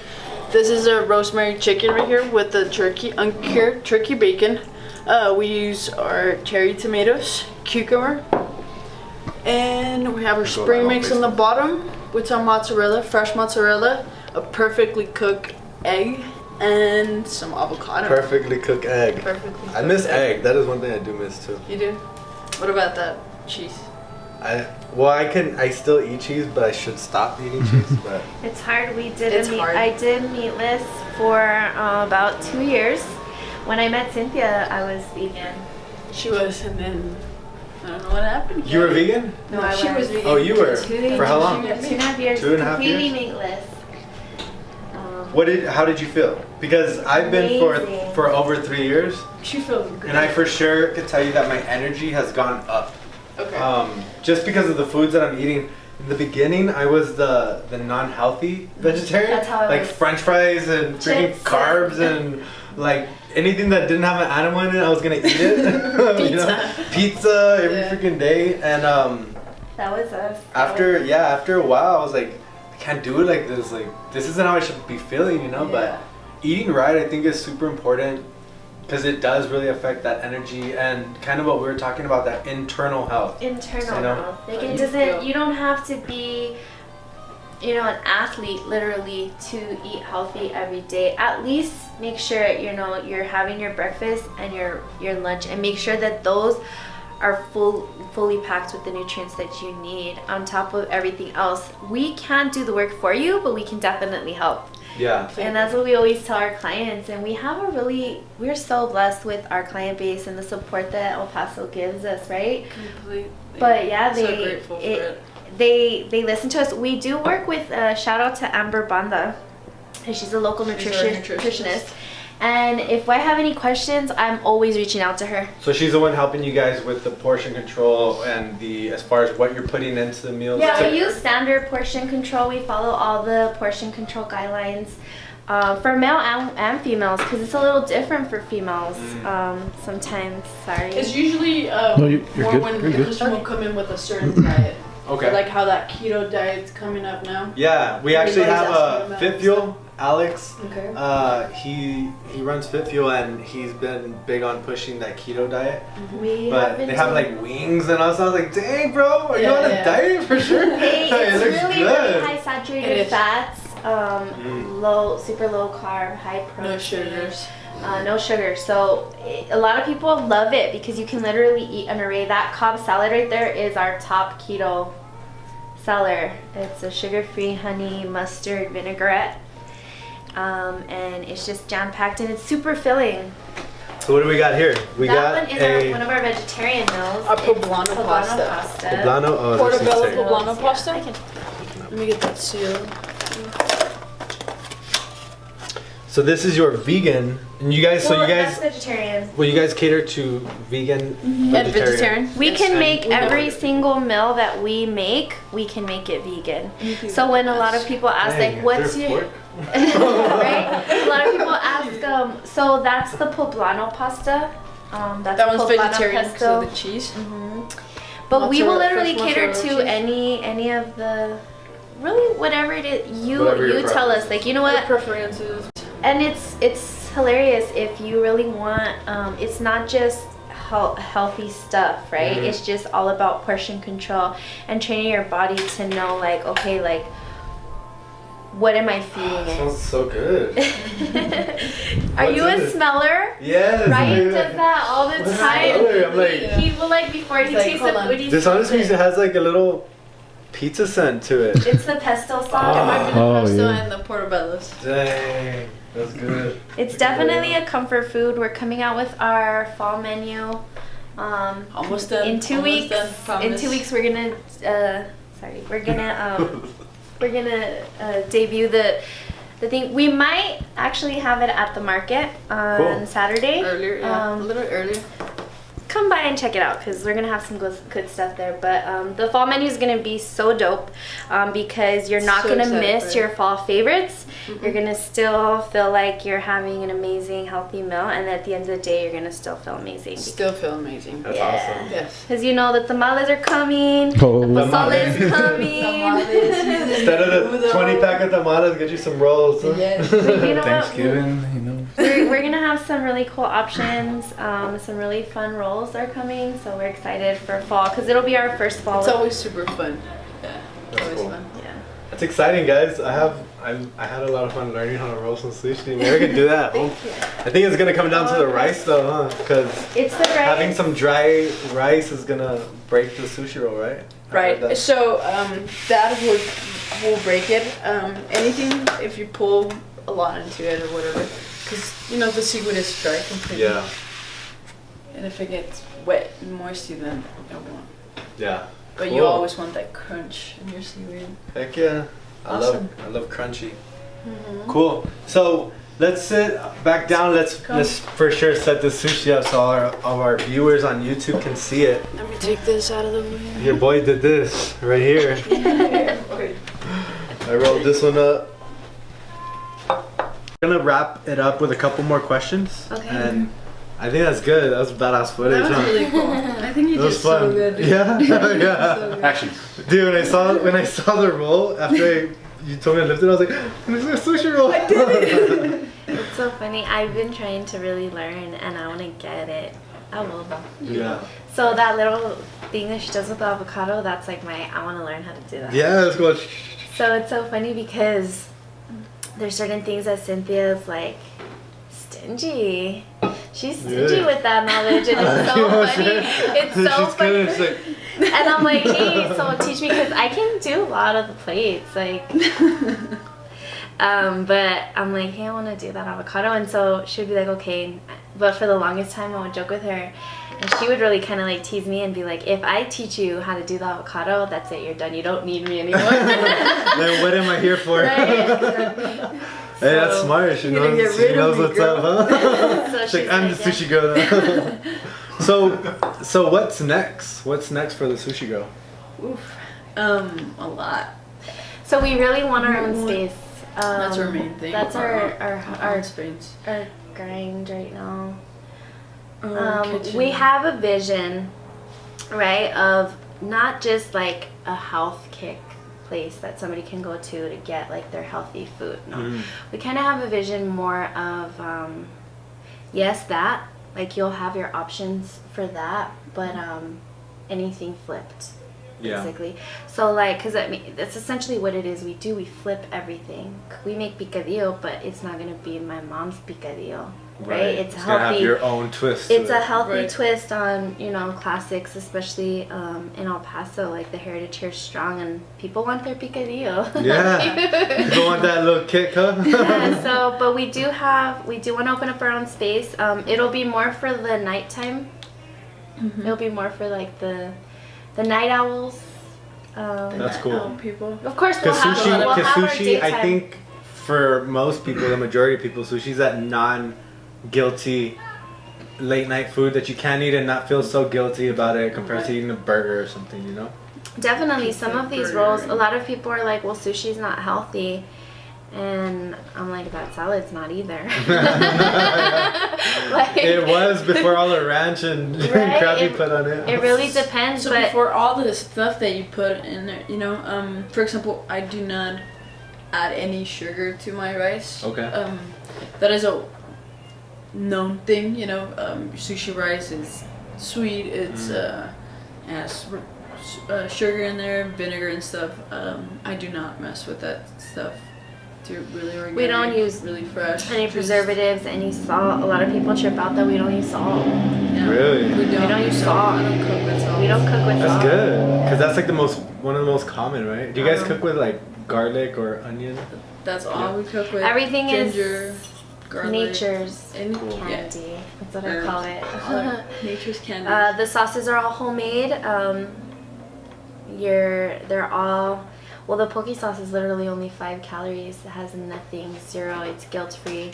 This is our rosemary chicken right here with the turkey, uncured turkey bacon. We use our cherry tomatoes, cucumber, and we have our spring mix on the bottom with some mozzarella, fresh mozzarella, a perfectly cooked egg, and some avocado.
Perfectly cooked egg.
Perfectly.
I miss
cooked
egg. That is one thing I do miss too.
You do? What about that cheese?
I still eat cheese, but I should stop eating cheese. But
It's hard.
It's hard.
I did meatless for about 2 years. When I met Cynthia, I was vegan.
She was, and then I don't know what happened.
you were vegan?
No,
I
she was
was.
vegan.
Oh, you were.
2
For how long?
2.5 years.
2.5
completely
years?
meatless.
How did you feel? Because I've been
Amazing.
for over 3 years,
She feels good.
and I for sure could tell you that my energy has gone up.
Okay.
Just because of the foods that I'm eating. In the beginning, I was the non-healthy vegetarian.
That's how I
like
was.
French fries and freaking
Chips
carbs and like anything that didn't have an animal in it, I was gonna eat it. You know? Pizza every
Yeah.
freaking day. And
That was us.
after a while, I was like, I can't do it like this. Like this isn't how I should be feeling, you know.
Yeah.
But eating right, I think, is super important because it does really affect that energy and kind of what we were talking about, that internal health.
Internal
You know?
health. Like
How
it
you
doesn't.
feel.
You don't have to be, an athlete literally to eat healthy every day. At least make sure you're having your breakfast and your lunch, and make sure that those are fully packed with the nutrients that you need. On top of everything else, we can't do the work for you, but we can definitely help.
Yeah.
And that's what we always tell our clients. And we're so blessed with our client base and the support that El Paso gives us, right?
Completely.
But yeah,
So grateful for it.
they listen to us. We do work with shout out to Amber Banda, and she's a local
She's our
nutritionist. And if I have any questions, I'm always reaching out to her.
So she's the one helping you guys with the portion control and as far as what you're putting into the meals.
Yeah,
So-
we use standard portion control. We follow all the portion control guidelines for male and females, because it's a little different for females sometimes. Sorry.
It's usually
No, you're
more
good.
when
You're
the
good.
customer will come in with a certain diet.
Okay.
Or like how that keto diet's coming up now.
Yeah, we actually have
Everybody's
a
asking
Fit
about
Fuel. Alex,
Okay.
he runs Fit Fuel and he's been big on pushing that keto diet.
We
But they have like wings and all. So I was like, dang, bro, are you on a diet for sure?
Hey,
It
it's
looks
really,
good.
really high saturated fats, super low carb, high protein.
No sugars.
No sugar. So a lot of people love it because you can literally eat an array. That Cobb salad right there is our top keto seller. It's a sugar-free honey mustard vinaigrette. And it's just jam-packed and it's super filling.
So what do we got here? We
That
got
one is one of our vegetarian meals.
Our
It's
poblano pasta.
poblano. Oh, this is
Portobello
sick.
poblano pasta.
I can.
Let me get that sealed.
So this is your vegan, and you guys.
Well,
So you
that's
guys.
vegetarian.
Well, you guys cater to vegan,
And vegetarian.
We can
And
make
we know
every
it.
single meal that we make. We can make it vegan. So when a lot of people ask,
Dang,
like, "What's
there's
your?"
pork?
Right? A lot of people ask. So that's the poblano pasta. That's
That one's
poblano
vegetarian because
pesto.
of the cheese.
But we will
Mozzarella-
literally
fresh
cater
mozzarella
to
cheese.
any of the, really whatever it is.
Whatever your
You tell
preference
us. Like, you know
What
what?
preferences?
And it's hilarious if you really want. It's not just healthy stuff, right?
Mhm.
It's just all about portion control and training your body to know, like, okay, like, what am I feeding it?
Sounds so good.
Are
What's
you
in
a
it?
smeller?
Yes.
Right?
dude.
Does that all the
What's
time.
smeller? I'm like,
He will, like, before he
He's like,
tastes
hold
it,
on.
when he
this
smells
honestly
it.
has like a little pizza scent to it.
It's the pesto
It
sauce.
might be the
Oh,
pesto
yeah.
and the portobellos.
Dang, that's good.
It's definitely a comfort food. We're coming out with our fall menu.
Almost done.
In 2
Almost
weeks.
done,
In
promise.
2 weeks, we're gonna. We're gonna debut the thing. We might actually have it at the market on
Cool.
Saturday.
Earlier, yeah. A little earlier.
Come by and check it out because we're gonna have some good stuff there. But the fall menu is gonna be so dope because you're not
So
gonna
excited
miss
for it.
your fall favorites. You're gonna still feel like you're having an amazing, healthy meal, and at the end of the day, you're gonna still feel amazing.
Still feel amazing.
That's
Yeah.
awesome.
Yes.
Because you know the tamales are coming,
Oh.
the pozole is
Tamales.
coming.
Instead of the 20 pack of tamales, get you some rolls. Huh?
Yes.
You know what?
Thanksgiving, you know.
We're gonna have some really cool options. Some really fun rolls are coming, so we're excited for fall because it'll be our first fall.
It's always super fun. Yeah. It's
That's
always
cool.
fun.
Yeah.
It's exciting, guys. I had a lot of fun learning how to roast some sushi. Maybe I can do that at home. I think it's gonna come down to the rice though, huh? Because
It's the rice.
having some dry rice is gonna break the sushi roll, right? I heard
Right.
that.
So that will break it. Anything if you pull a lot into it or whatever, because you know the seaweed is dry completely.
Yeah.
And if it gets wet and moisty, then it won't.
Yeah.
But you
Cool.
always want that crunch in your seaweed.
Heck yeah.
Awesome.
I love crunchy. Cool. So let's sit back down. Let's for sure set the sushi up so all our viewers on YouTube can see it.
Let me take this out of the way.
Your boy did this right here. I rolled this one up. I'm gonna wrap it up with a couple more questions.
Okay.
And I think that's good. That was badass footage.
That was
huh?
really cool. I think you
That
did
was fun.
so good. Dude.
Yeah, yeah.
So good.
Action.
Dude, when I saw the roll after you told me to lift it, I was like, "It's a sushi roll." I did it.
It's so funny. I've been trying to really learn, and I want to get it. I will though.
Yeah.
So that little thing that she does with the avocado, that's like I want to learn how to do that.
Yeah, let's go.
So it's so funny because there's certain things that Cynthia's like stingy. She's stingy
Yeah.
with that knowledge, and it's so funny. It's so
She's
funny.
good. She's like,
And I'm like, hey, so teach me because I can do a lot of the plates, like. But I'm like, hey, I want to do that avocado, and so she would be like, okay. But for the longest time, I would joke with her, and she would really kind of like tease me and be like, if I teach you how to do the avocado, that's it, you're done. You don't need me anymore.
then what am I here for?
Right?
Hey, that's smart. She
You're gonna
knows,
get
she
rid of
knows
me,
what's
girl.
up, huh?
So
She's
she's
like, I'm the
like, yeah.
sushi girl now. So what's next? What's next for the sushi girl?
Oof. A lot.
So we really want our own space.
That's our main thing.
That's our
space.
our grind right now.
Kitchen.
We have a vision, right, of not just like a health kick place that somebody can go to get like their healthy food. No, we kind of have a vision more of yes, that like you'll have your options for that, but anything flipped. Basically. So like, because I mean, that's essentially what it is. We flip everything. We make picadillo, but it's not going to be my mom's picadillo, right? It's
It's
healthy.
gonna have your own twist.
It's
to
a
it.
healthy twist on, you know, classics, especially in El Paso. Like the heritage here is strong, and people want their picadillo.
Yeah. You want that little kick, huh?
Yeah, so, but we do want to open up our own space. It'll be more for the nighttime. It'll be more for like the night owls.
That's cool.
People.
Of course, we'll
Because
have,
sushi,
we'll have our
I
daytime.
think for most people, the majority of people, sushi's that non-guilty late night food that you can eat and not feel so guilty about it compared to eating a burger or something, you know?
Definitely, some of these rolls, a lot of people are like, well, sushi's not healthy. And I'm like, that salad's not either. Like,
It was before all the ranch and
Right?
crab you put on it.
It really depends,
So
but
before all the stuff that you put in there, you know, for example, I do not add any sugar to my rice.
Okay.
That is a known thing, you know. Sushi rice is sweet. It's has sugar in there, vinegar and stuff. I do not mess with that stuff. Do really organic.
We don't use
really fresh.
any
Just-
preservatives, any salt. A lot of people trip out that we don't use salt.
Yeah.
Really?
We
don't use salt.
I don't cook with salt.
We don't cook with
That's
salt.
good. Because that's like one of the most common, right? Do you guys
Um,
cook with like garlic or onion?
That's all we cook with.
Everything
ginger,
is
garlic,
nature's
and
candy. That's what I
Herbs.
call it.
nature's candy.
The sauces are all homemade. They're all, well, the poke sauce is literally only 5 calories. It has nothing, 0. It's guilt free.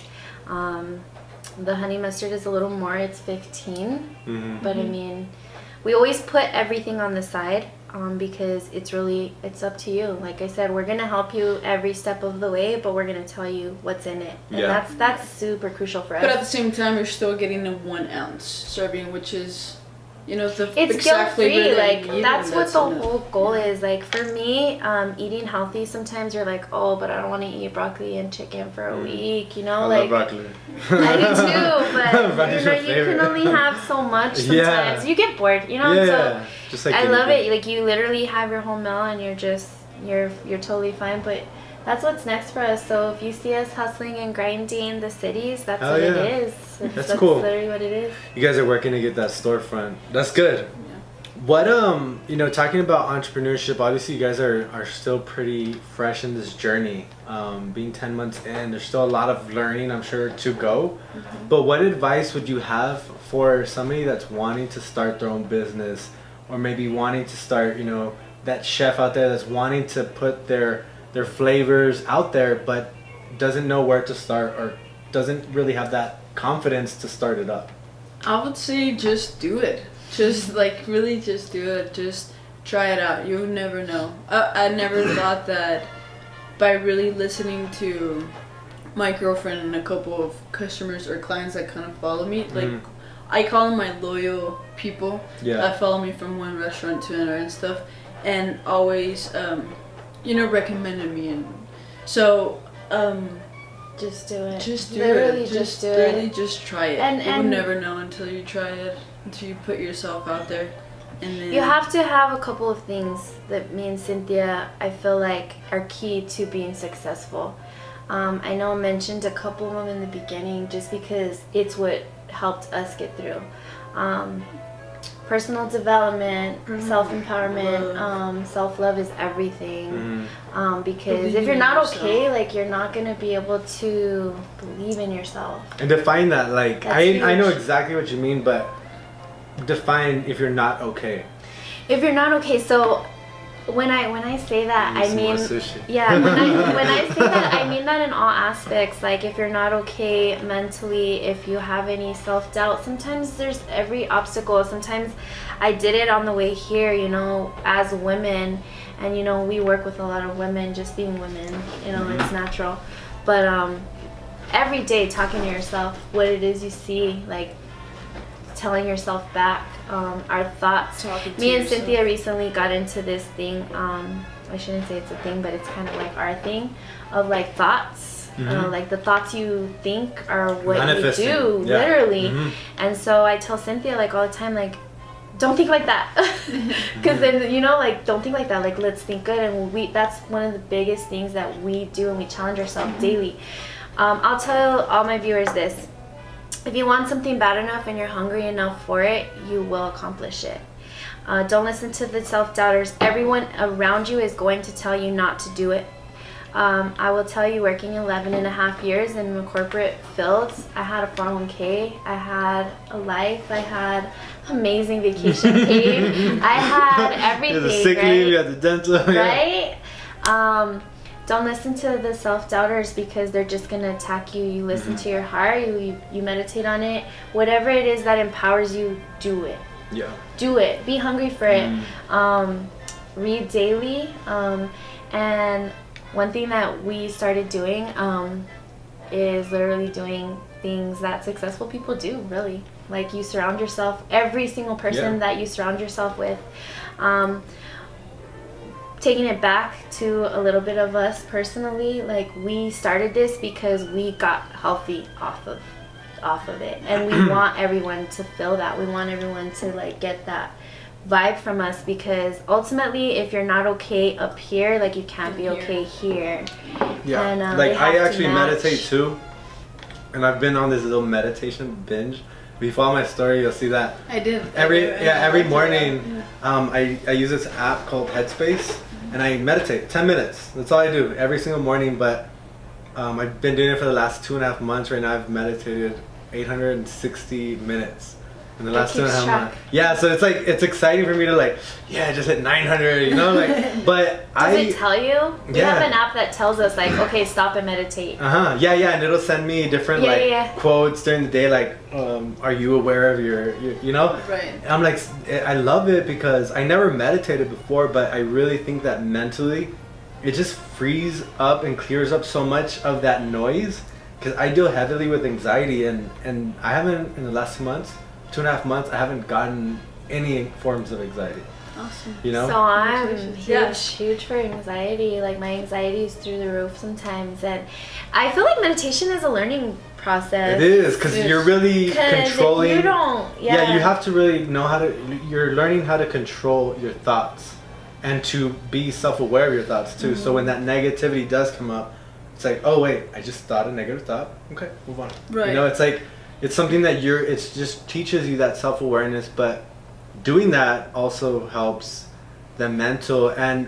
The honey mustard is a little more. It's 15. But I mean, we always put everything on the side because it's up to you. Like I said, we're gonna help you every step of the way, but we're gonna tell you what's in it, and
Yeah.
that's super crucial for us.
But at the same time, you're still getting a 1 ounce serving, which is, you know, the
It's
exact flavor
guilt-free.
that
Like
you need,
that's
and
what the
enough.
whole goal is. Like for me, eating healthy, sometimes you're like, oh, but I don't want to eat broccoli and chicken for a week. You know,
I
like
love broccoli.
I do too. But
Broccoli's
you know,
my
you
favorite.
can only have so much. Sometimes
Yeah.
you get bored. You know,
Yeah,
so
just like
I love
anything.
it. Like you literally have your whole meal and you're totally fine. But that's what's next for us. So if you see us hustling and grinding the cities, that's
Hell
what
yeah.
it is.
That's cool.
Literally what it is.
You guys are working to get that storefront. That's good. What you know, talking about entrepreneurship, obviously you guys are still pretty fresh in this journey. Being 10 months in, there's still a lot of learning, I'm sure, to go. But what advice would you have for somebody that's wanting to start their own business, or maybe wanting to start, you know, that chef out there that's wanting to put their flavors out there but doesn't know where to start or doesn't really have that confidence to start it up?
I would say just do it. Just like really just do it. Just try it out. You'll never know. I never thought that by really listening to my girlfriend and a couple of customers or clients that kind of follow me, like I call them my loyal people that follow me from one restaurant to another and stuff, and always you know, recommended me. And so
Just do it.
just do
Literally
it.
just do
really
it.
just try it.
And-
You will
and-
never know until you try it, until you put yourself out there. And then
You have to have a couple of things that me and Cynthia, I feel like, are key to being successful. I know I mentioned a couple of them in the beginning just because it's what helped us get through. Personal development, self-empowerment, self-love is everything. Because
Believe
if you're
in
not
yourself.
okay, like you're not going to be able to believe in yourself.
And define that, like,
That's
I know
huge.
exactly what you mean, but define if you're not okay.
If you're not okay, so when I say that,
Need
I
some more
mean,
sushi.
yeah, when I say that, I mean that in all aspects. Like if you're not okay mentally, if you have any self-doubt, sometimes there's every obstacle. Sometimes I did it on the way here, you know, as women, and you know, we work with a lot of women, just being women, you know, it's natural. But every day talking to yourself, what it is you see, like telling yourself back, our thoughts.
Talking to
Me and
yourself.
Cynthia recently got into this thing. I shouldn't say it's a thing, but it's kind of like our thing of like thoughts. Like the thoughts you think are what you
Manifesting.
do,
Yeah.
literally. And so I tell Cynthia like all the time, like, don't think like that, because then like don't think like that. Like let's think good, and that's one of the biggest things that we do, and we challenge ourselves daily. I'll tell all my viewers this: if you want something bad enough and you're hungry enough for it, you will accomplish it. Don't listen to the self-doubters. Everyone around you is going to tell you not to do it. I will tell you, working 11 and a half years in the corporate fields, I had a 401k, I had a life, I had amazing vacation paid, I had everything,
You had the sick leave, you had the dental.
right? Don't listen to the self-doubters because they're just going to attack you. You listen to your heart, you meditate on it. Whatever it is that empowers you, do it.
Yeah.
Do it. Be hungry for it. Read daily. And one thing that we started doing is literally doing things that successful people do, really. Like you surround yourself, every single person that you surround yourself with. Taking it back to a little bit of us personally, like we started this because we got healthy off of it, and we want everyone to feel that. We want everyone to like get that vibe from us, because ultimately if you're not okay up here, like you can't be okay here.
Yeah.
And,
like
they
I
have to
actually
match.
meditate too, and I've been on this little meditation binge. If you follow my story, you'll see that
I did.
every morning. I use this app called Headspace, and I meditate 10 minutes. That's all I do every single morning. But I've been doing it for the last 2.5 months. Right now, I've meditated 860 minutes in the last 2.5 months. Yeah, so it's like it's exciting for me to like, just hit 900, But
Does it tell you? We
Yeah.
have an app that tells us like, okay, stop and meditate.
Yeah, and it'll send me different quotes during the day, like, are you aware of your
Right.
And I'm like, I love it because I never meditated before, but I really think that mentally, it just frees up and clears up so much of that noise. Because I deal heavily with anxiety, and I haven't, in the last 2.5 months, I haven't gotten any forms of anxiety.
Awesome.
So I'm
Congratulations.
huge for anxiety. Like my anxiety is through the roof sometimes, and I feel like meditation is a learning process.
It is, because you're really
'Cause
controlling.
if you don't,
you have to really know how to. You're learning how to control your thoughts, and to be self-aware of your thoughts too. So when that negativity does come up, it's like, oh wait, I just thought a negative thought. Okay, move on.
Right.
It's like, it's something that it just teaches you that self-awareness, but doing that also helps the mental. And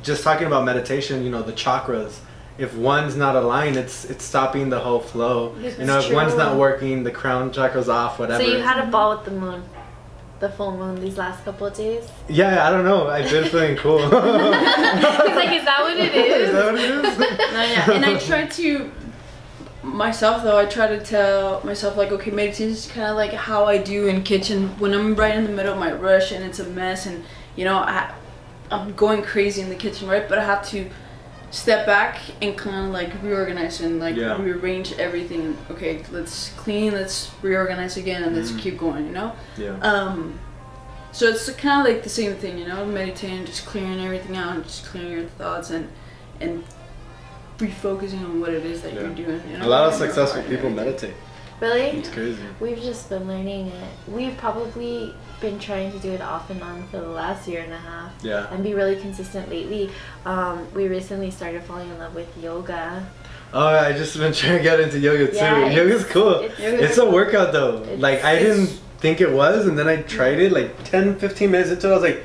just talking about meditation, the chakras, if one's not aligned, it's stopping the whole flow.
It's
If one's
true.
not working, the crown chakra's off, whatever.
So you had a ball with the moon, the full moon, these last couple of days.
Yeah, I don't know. I've been feeling cool.
He's like, is that what it
Is
is?
that what it is?
No, yeah. And I try to myself though. I try to tell myself like, okay, meditation is kind of like how I do in kitchen when I'm right in the middle of my rush and it's a mess, and I'm going crazy in the kitchen, right? But I have to step back and kind of like reorganize and like rearrange everything. Okay, let's clean, let's reorganize again, and let's keep going.
Yeah.
So it's kind of like the same thing, meditating, just clearing everything out, just clearing your thoughts and refocusing on what it is that you're doing.
A lot of
and your
successful
heart and
people
everything.
meditate.
Really?
It's crazy.
We've just been learning it. We've probably been trying to do it off and on for the last 1.5 years.
Yeah.
And be really consistent lately. We recently started falling in love with yoga.
Oh, I just been trying to get into yoga too.
Yeah,
Yoga's cool.
it's
It's a workout though. Like I
it's-
didn't think it was, and then I tried it like 10-15 minutes into it. I was like,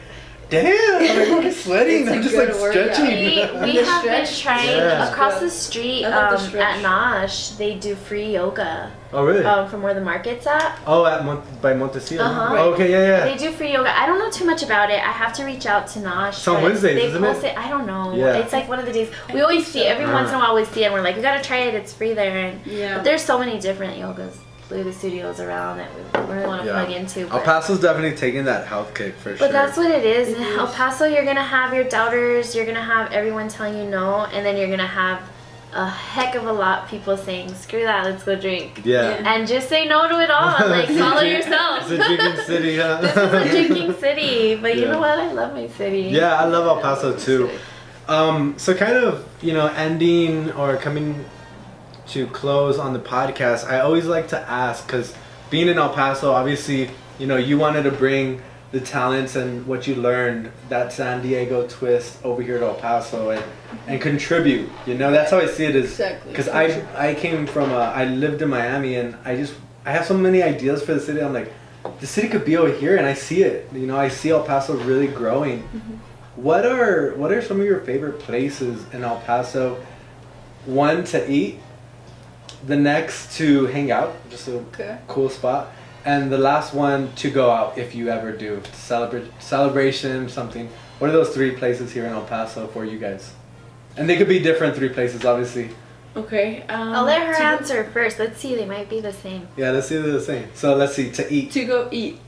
damn, I'm sweating.
It's a
I'm just
good
like
workout.
stretching.
We have been trying
Yeah.
across the street
I love the stretch.
at Nosh. They do free yoga
Oh really?
from where the market's at.
Oh, at by Montecillo.
Uh-huh.
Oh, okay, yeah.
They do free yoga. I don't know too much about it. I have to reach out to Nosh.
It's on
but
Wednesdays,
they
isn't it?
post it? I don't know.
Yeah.
It's like one of the days. We always see it. Every once in a while we see it and we're like, we gotta try it. It's free there. And
Yeah.
But there's so many different yoga studios around that we really want to plug into.
El
But,
Paso's definitely taking that health kick for sure.
but that's what it is. In
is.
El Paso, you're gonna have your doubters. You're gonna have everyone telling you no, and then you're gonna have a heck of a lot people saying, screw that, let's go drink.
Yeah.
And just say no to it all. Like, follow yourself.
It's a drinking city, huh?
This is a drinking city. But you
Yeah.
know what? I love my city.
Yeah, I love El Paso too. So kind of, ending or coming to close on the podcast, I always like to ask, because being in El Paso, obviously, you wanted to bring the talents and what you learned, that San Diego twist over here to El Paso and contribute. That's how I see it. Is
Exactly.
because I came from I lived in Miami, and I have so many ideas for the city. I'm like, the city could be over here, and I see it. I see El Paso really growing.
Mm-hmm.
What are some of your favorite places in El Paso? One, to eat. The next, to hang out, just a cool spot. And the last one, to go out if you ever do. Celebration, something. What are those 3 places here in El Paso for you guys? And they could be different 3 places, obviously.
Okay.
I'll let her answer first. Let's see, they might be the same.
Yeah, let's see if they're the same. So let's see, to eat.
To go eat.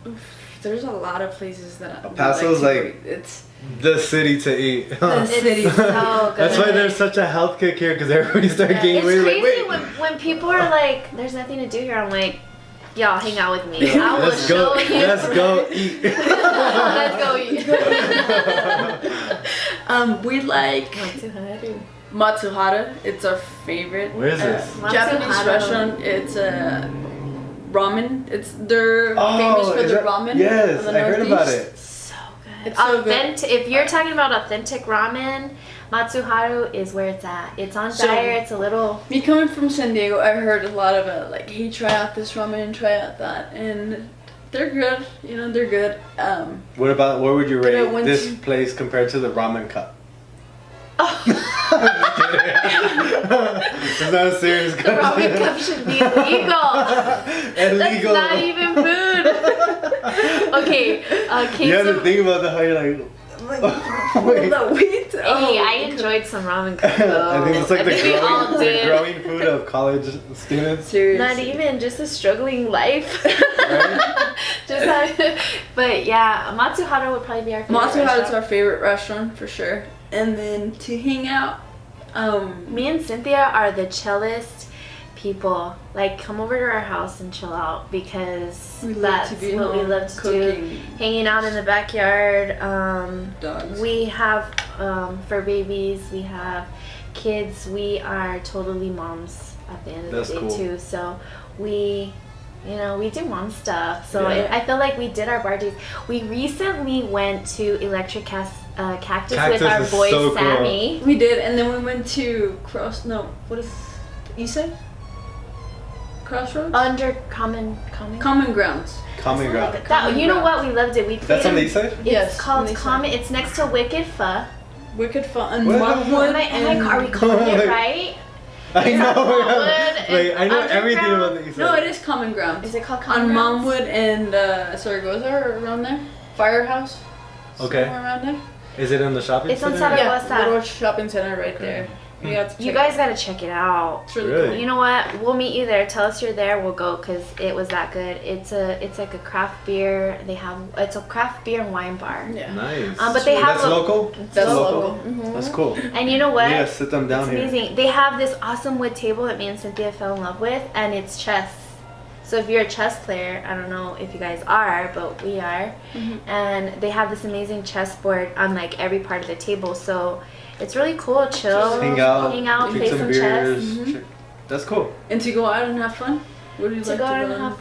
Oof, there's a lot of places that
El Paso's like
it's
the city to eat.
the city.
It's so good.
That's why there's such a health kick here, because everybody started gaining
It's
weight.
crazy
Like, wait.
when people are like, there's nothing to do here. I'm like, y'all hang out with me.
Yeah,
I will
let's go.
show you.
Let's go eat.
Let's go eat.
We like
Matsuharu.
Matsuhara. It's our favorite.
Where is this?
Japanese
Matsuhara.
restaurant. It's ramen. They're famous for
is
the
that-
ramen.
Yes,
in the
I heard about
Northeast.
it.
So good.
It's so good.
Authentic. If you're talking about authentic ramen, Matsuharu is where it's at. It's on
So-
Dyer. It's a little.
Me coming from San Diego, I've heard a lot about like, hey, try out this ramen, try out that, and they're good. They're good.
What would you
I
rate
went
this
to-
place compared to the ramen cup? It's not a serious
The
question.
ramen cup should be illegal.
Illegal.
That's not even food. Okay.
You have to
Queso.
think about how you're like. Wait.
The wheat.
Hey, I enjoyed some ramen cup though.
I think it's like
I think we all
the
did.
growing food of college students.
Seriously.
Not even just a struggling life.
Right?
But yeah, Matsuhara would probably be our favorite.
Matsuhara is
restaurant.
our favorite restaurant for sure. And then to hang out,
Me and Cynthia are the chillest people. Like, come over to our house and chill out, because
we love
that's
to be
what we
home,
love to do.
cooking,
Hanging out in the backyard.
dogs.
We have fur babies. We have kids. We are totally moms at the end of
That's
the day
cool.
too. So we do mom stuff. So
Yeah.
I feel like we did our bar days. We recently went to Electric Cactus with
Cactus
our
is
boy
so cool.
Sammy.
We did, and then we went to Crossroads?
Under common.
Common Grounds.
Common ground.
That, you know what? We loved it. We played
That's on the
in-
east side?
It's
Yes, on
called
the east
Common. It's next to Wicked Pho.
Wicked Fun.
What?
Lagwood.
Are we calling it
Like-
right?
I know.
Longwood
Like, I know
and
everything about
Underground?
the east
No,
side.
it is Common Grounds.
Is it called
On
Common Grounds?
Momwood and Zaragoza, around there. Firehouse.
Okay.
Somewhere around there.
Is it in the shopping
It's on
center?
Saturday.
Yeah,
what's that?
little shopping center right there. You got to
You
check
guys gotta check it out.
It's really,
Really?
cool.
You know what? We'll meet you there. Tell us you're there. We'll go because it was that good. It's like a craft beer. It's a craft beer and wine bar.
Yeah.
Nice.
But they have
That's
a-
local?
That's
local.
local.
Mhm.
That's cool.
And you know what?
Yeah, sit them down
It's
here.
amazing. They have this awesome wood table that me and Cynthia fell in love with, and it's chess. So if you're a chess player, I don't know if you guys are, but we are. And they have this amazing chessboard on like every part of the table. So it's really cool. Chill,
Hang out,
play
drink
some
some
chess.
beers. Sure. That's cool.
And to go out and have fun? What do you
To
like
go
to
out
go
and
out
have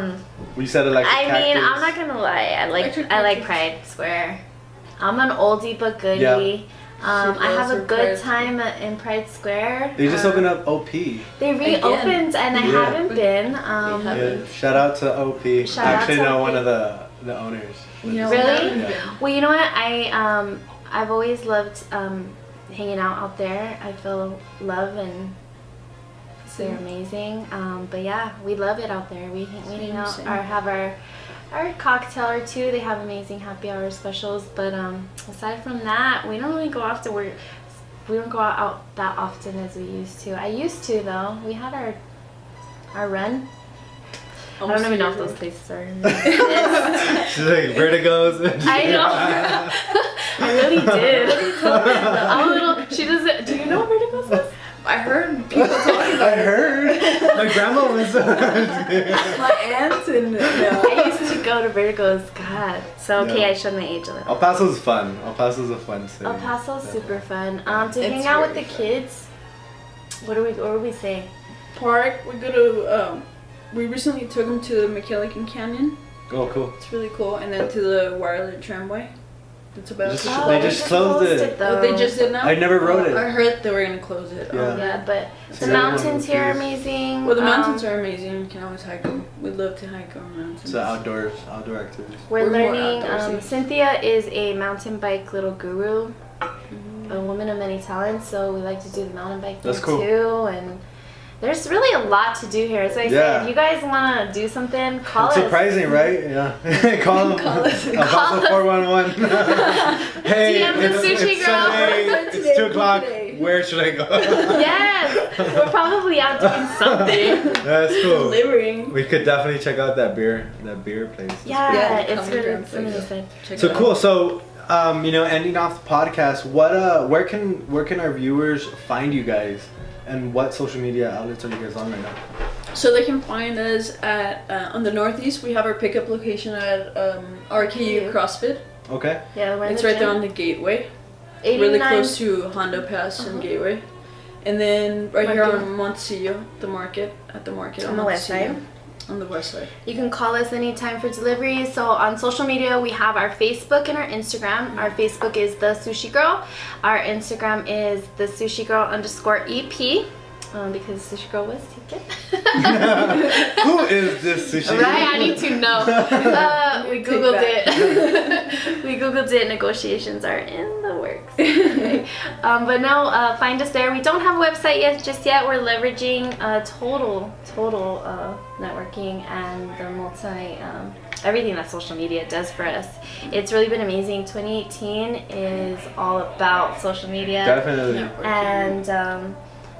fun.
We said it like
I
the
mean,
cactus.
I'm not gonna lie. I like
Cactus.
Pride Square. I'm an oldie but goodie.
Yeah.
I
She
have
loves
a
her
good
Pride
time in Pride Square.
They just opened up OP.
They reopened, and I
Yeah.
haven't been.
Yeah, shout out to OP.
Shout
I
out
actually
to
know
OP.
one of the owners.
You know,
Really?
Yeah.
Well, you know what? I've always loved hanging out there. I feel love and they're amazing. But yeah, we love it out there. We hang out
Same.
or have our cocktail or two. They have amazing happy hour specials. But aside from that, we don't really go off to work. We don't go out that often as we used to. I used to though. We had our run. I don't even know if those places are.
She's like vertigos.
I know. I really did. I'm a little. She doesn't. Do you
you know what Verticals is? I heard people talking about
I heard. My grandma was.
my aunt and
I used to go to Verticals. God. So okay,
Yeah.
I showed my age a little.
El Paso's fun. El Paso's a fun city.
El Paso's super fun. To
It's
hang out with the
really fun.
kids. What do we say?
park. We go to. We recently took them to the McKillican Canyon.
Oh, cool.
It's really cool, and then to the Wireless Tramway. That's about
Just-
it.
Oh,
they just closed it.
though.
Oh, they just did now.
I never rode it.
I heard they were gonna close it.
Yeah.
Oh,
Yeah, but the
So
mountains here are
everyone
amazing.
Well, the mountains are amazing. You can always hike them. We'd love to hike on mountains.
It's outdoor activities.
We're
We're more
learning.
outdoorsy.
Cynthia is a mountain bike little guru, a woman of many talents. So we like to do the mountain bike thing
That's cool.
too. And there's really a lot to do here. So I
Yeah.
said, if you guys want to do something, call
It's
us.
surprising, right? Yeah. Call them.
Call us.
El Paso 411. Hey,
DM the sushi girl.
Sunday,
Today,
it's 2 o'clock.
today.
Where should I go?
Yes, we're probably out doing something.
That's cool.
Delivering.
We could definitely check out that beer place.
Yeah,
Yeah,
it's
come
really
grab
it's really
food.
good.
Check
So
it out.
cool. So, ending off the podcast, where can our viewers find you guys, and what social media outlets are you guys on right now?
So they can find us at on the Northeast. We have our pickup location at RKU CrossFit.
Okay.
Yeah, we're in
It's
the
right there
gym.
on the Gateway,
89.
really close to Honda Pass and Gateway. And then right here
Market.
on Montillo, the market on
On the west
Montillo,
side.
On the west side.
You can call us anytime for deliveries. So on social media, we have our Facebook and our Instagram. Our Facebook is The Sushi Girl. Our Instagram is The Sushi Girl _EP. Because Sushi Girl was taken.
Who is this sushi?
Right, I need to know. We
Take
Googled
that.
it. We Googled it. Negotiations are in the works. Okay. But no, find us there. We don't have a website just yet. We're leveraging total networking and the everything that social media does for us. It's really been amazing. 2018 is all about social media.
Definitely.
And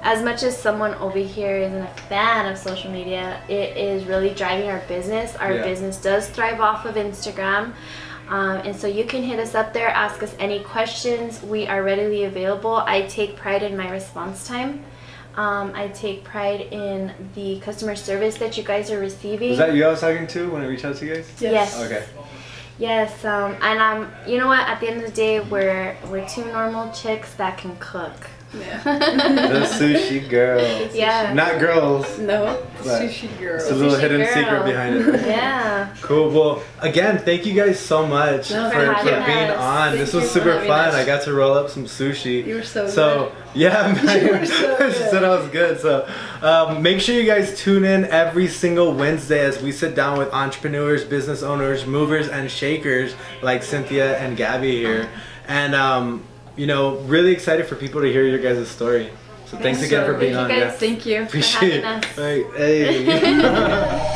as much as someone over here isn't a fan of social media, it is really driving our business. Our
Yeah.
business does thrive off of Instagram. And so you can hit us up there, ask us any questions. We are readily available. I take pride in my response time. I take pride in the customer service that you guys are receiving.
Was that you I was talking to when I reached out to you guys?
Yes.
Okay.
Yes, and you know what? At the end of the day, we're two normal chicks that can cook.
Yeah.
The sushi girl.
Yeah.
Not girls.
No,
But
Sushi Girl.
It's a little
Sushi
hidden
girl.
secret behind it.
Yeah.
Cool. Well, again, thank you guys so much
No,
for
for having
being
us.
on.
Thank
This
you
was
for
super
having
fun.
us.
I got to roll up some sushi.
You were so
So yeah,
You were so
I said I was good. So make sure you guys tune in every single Wednesday as we sit down with entrepreneurs, business owners, movers, and shakers like Cynthia and Gabby here, and really excited for people to hear your guys' story. So thanks again for being on.
Thank you
Yeah.
guys.
Thank you.
Appreciate it.
having us.
All right. Hey.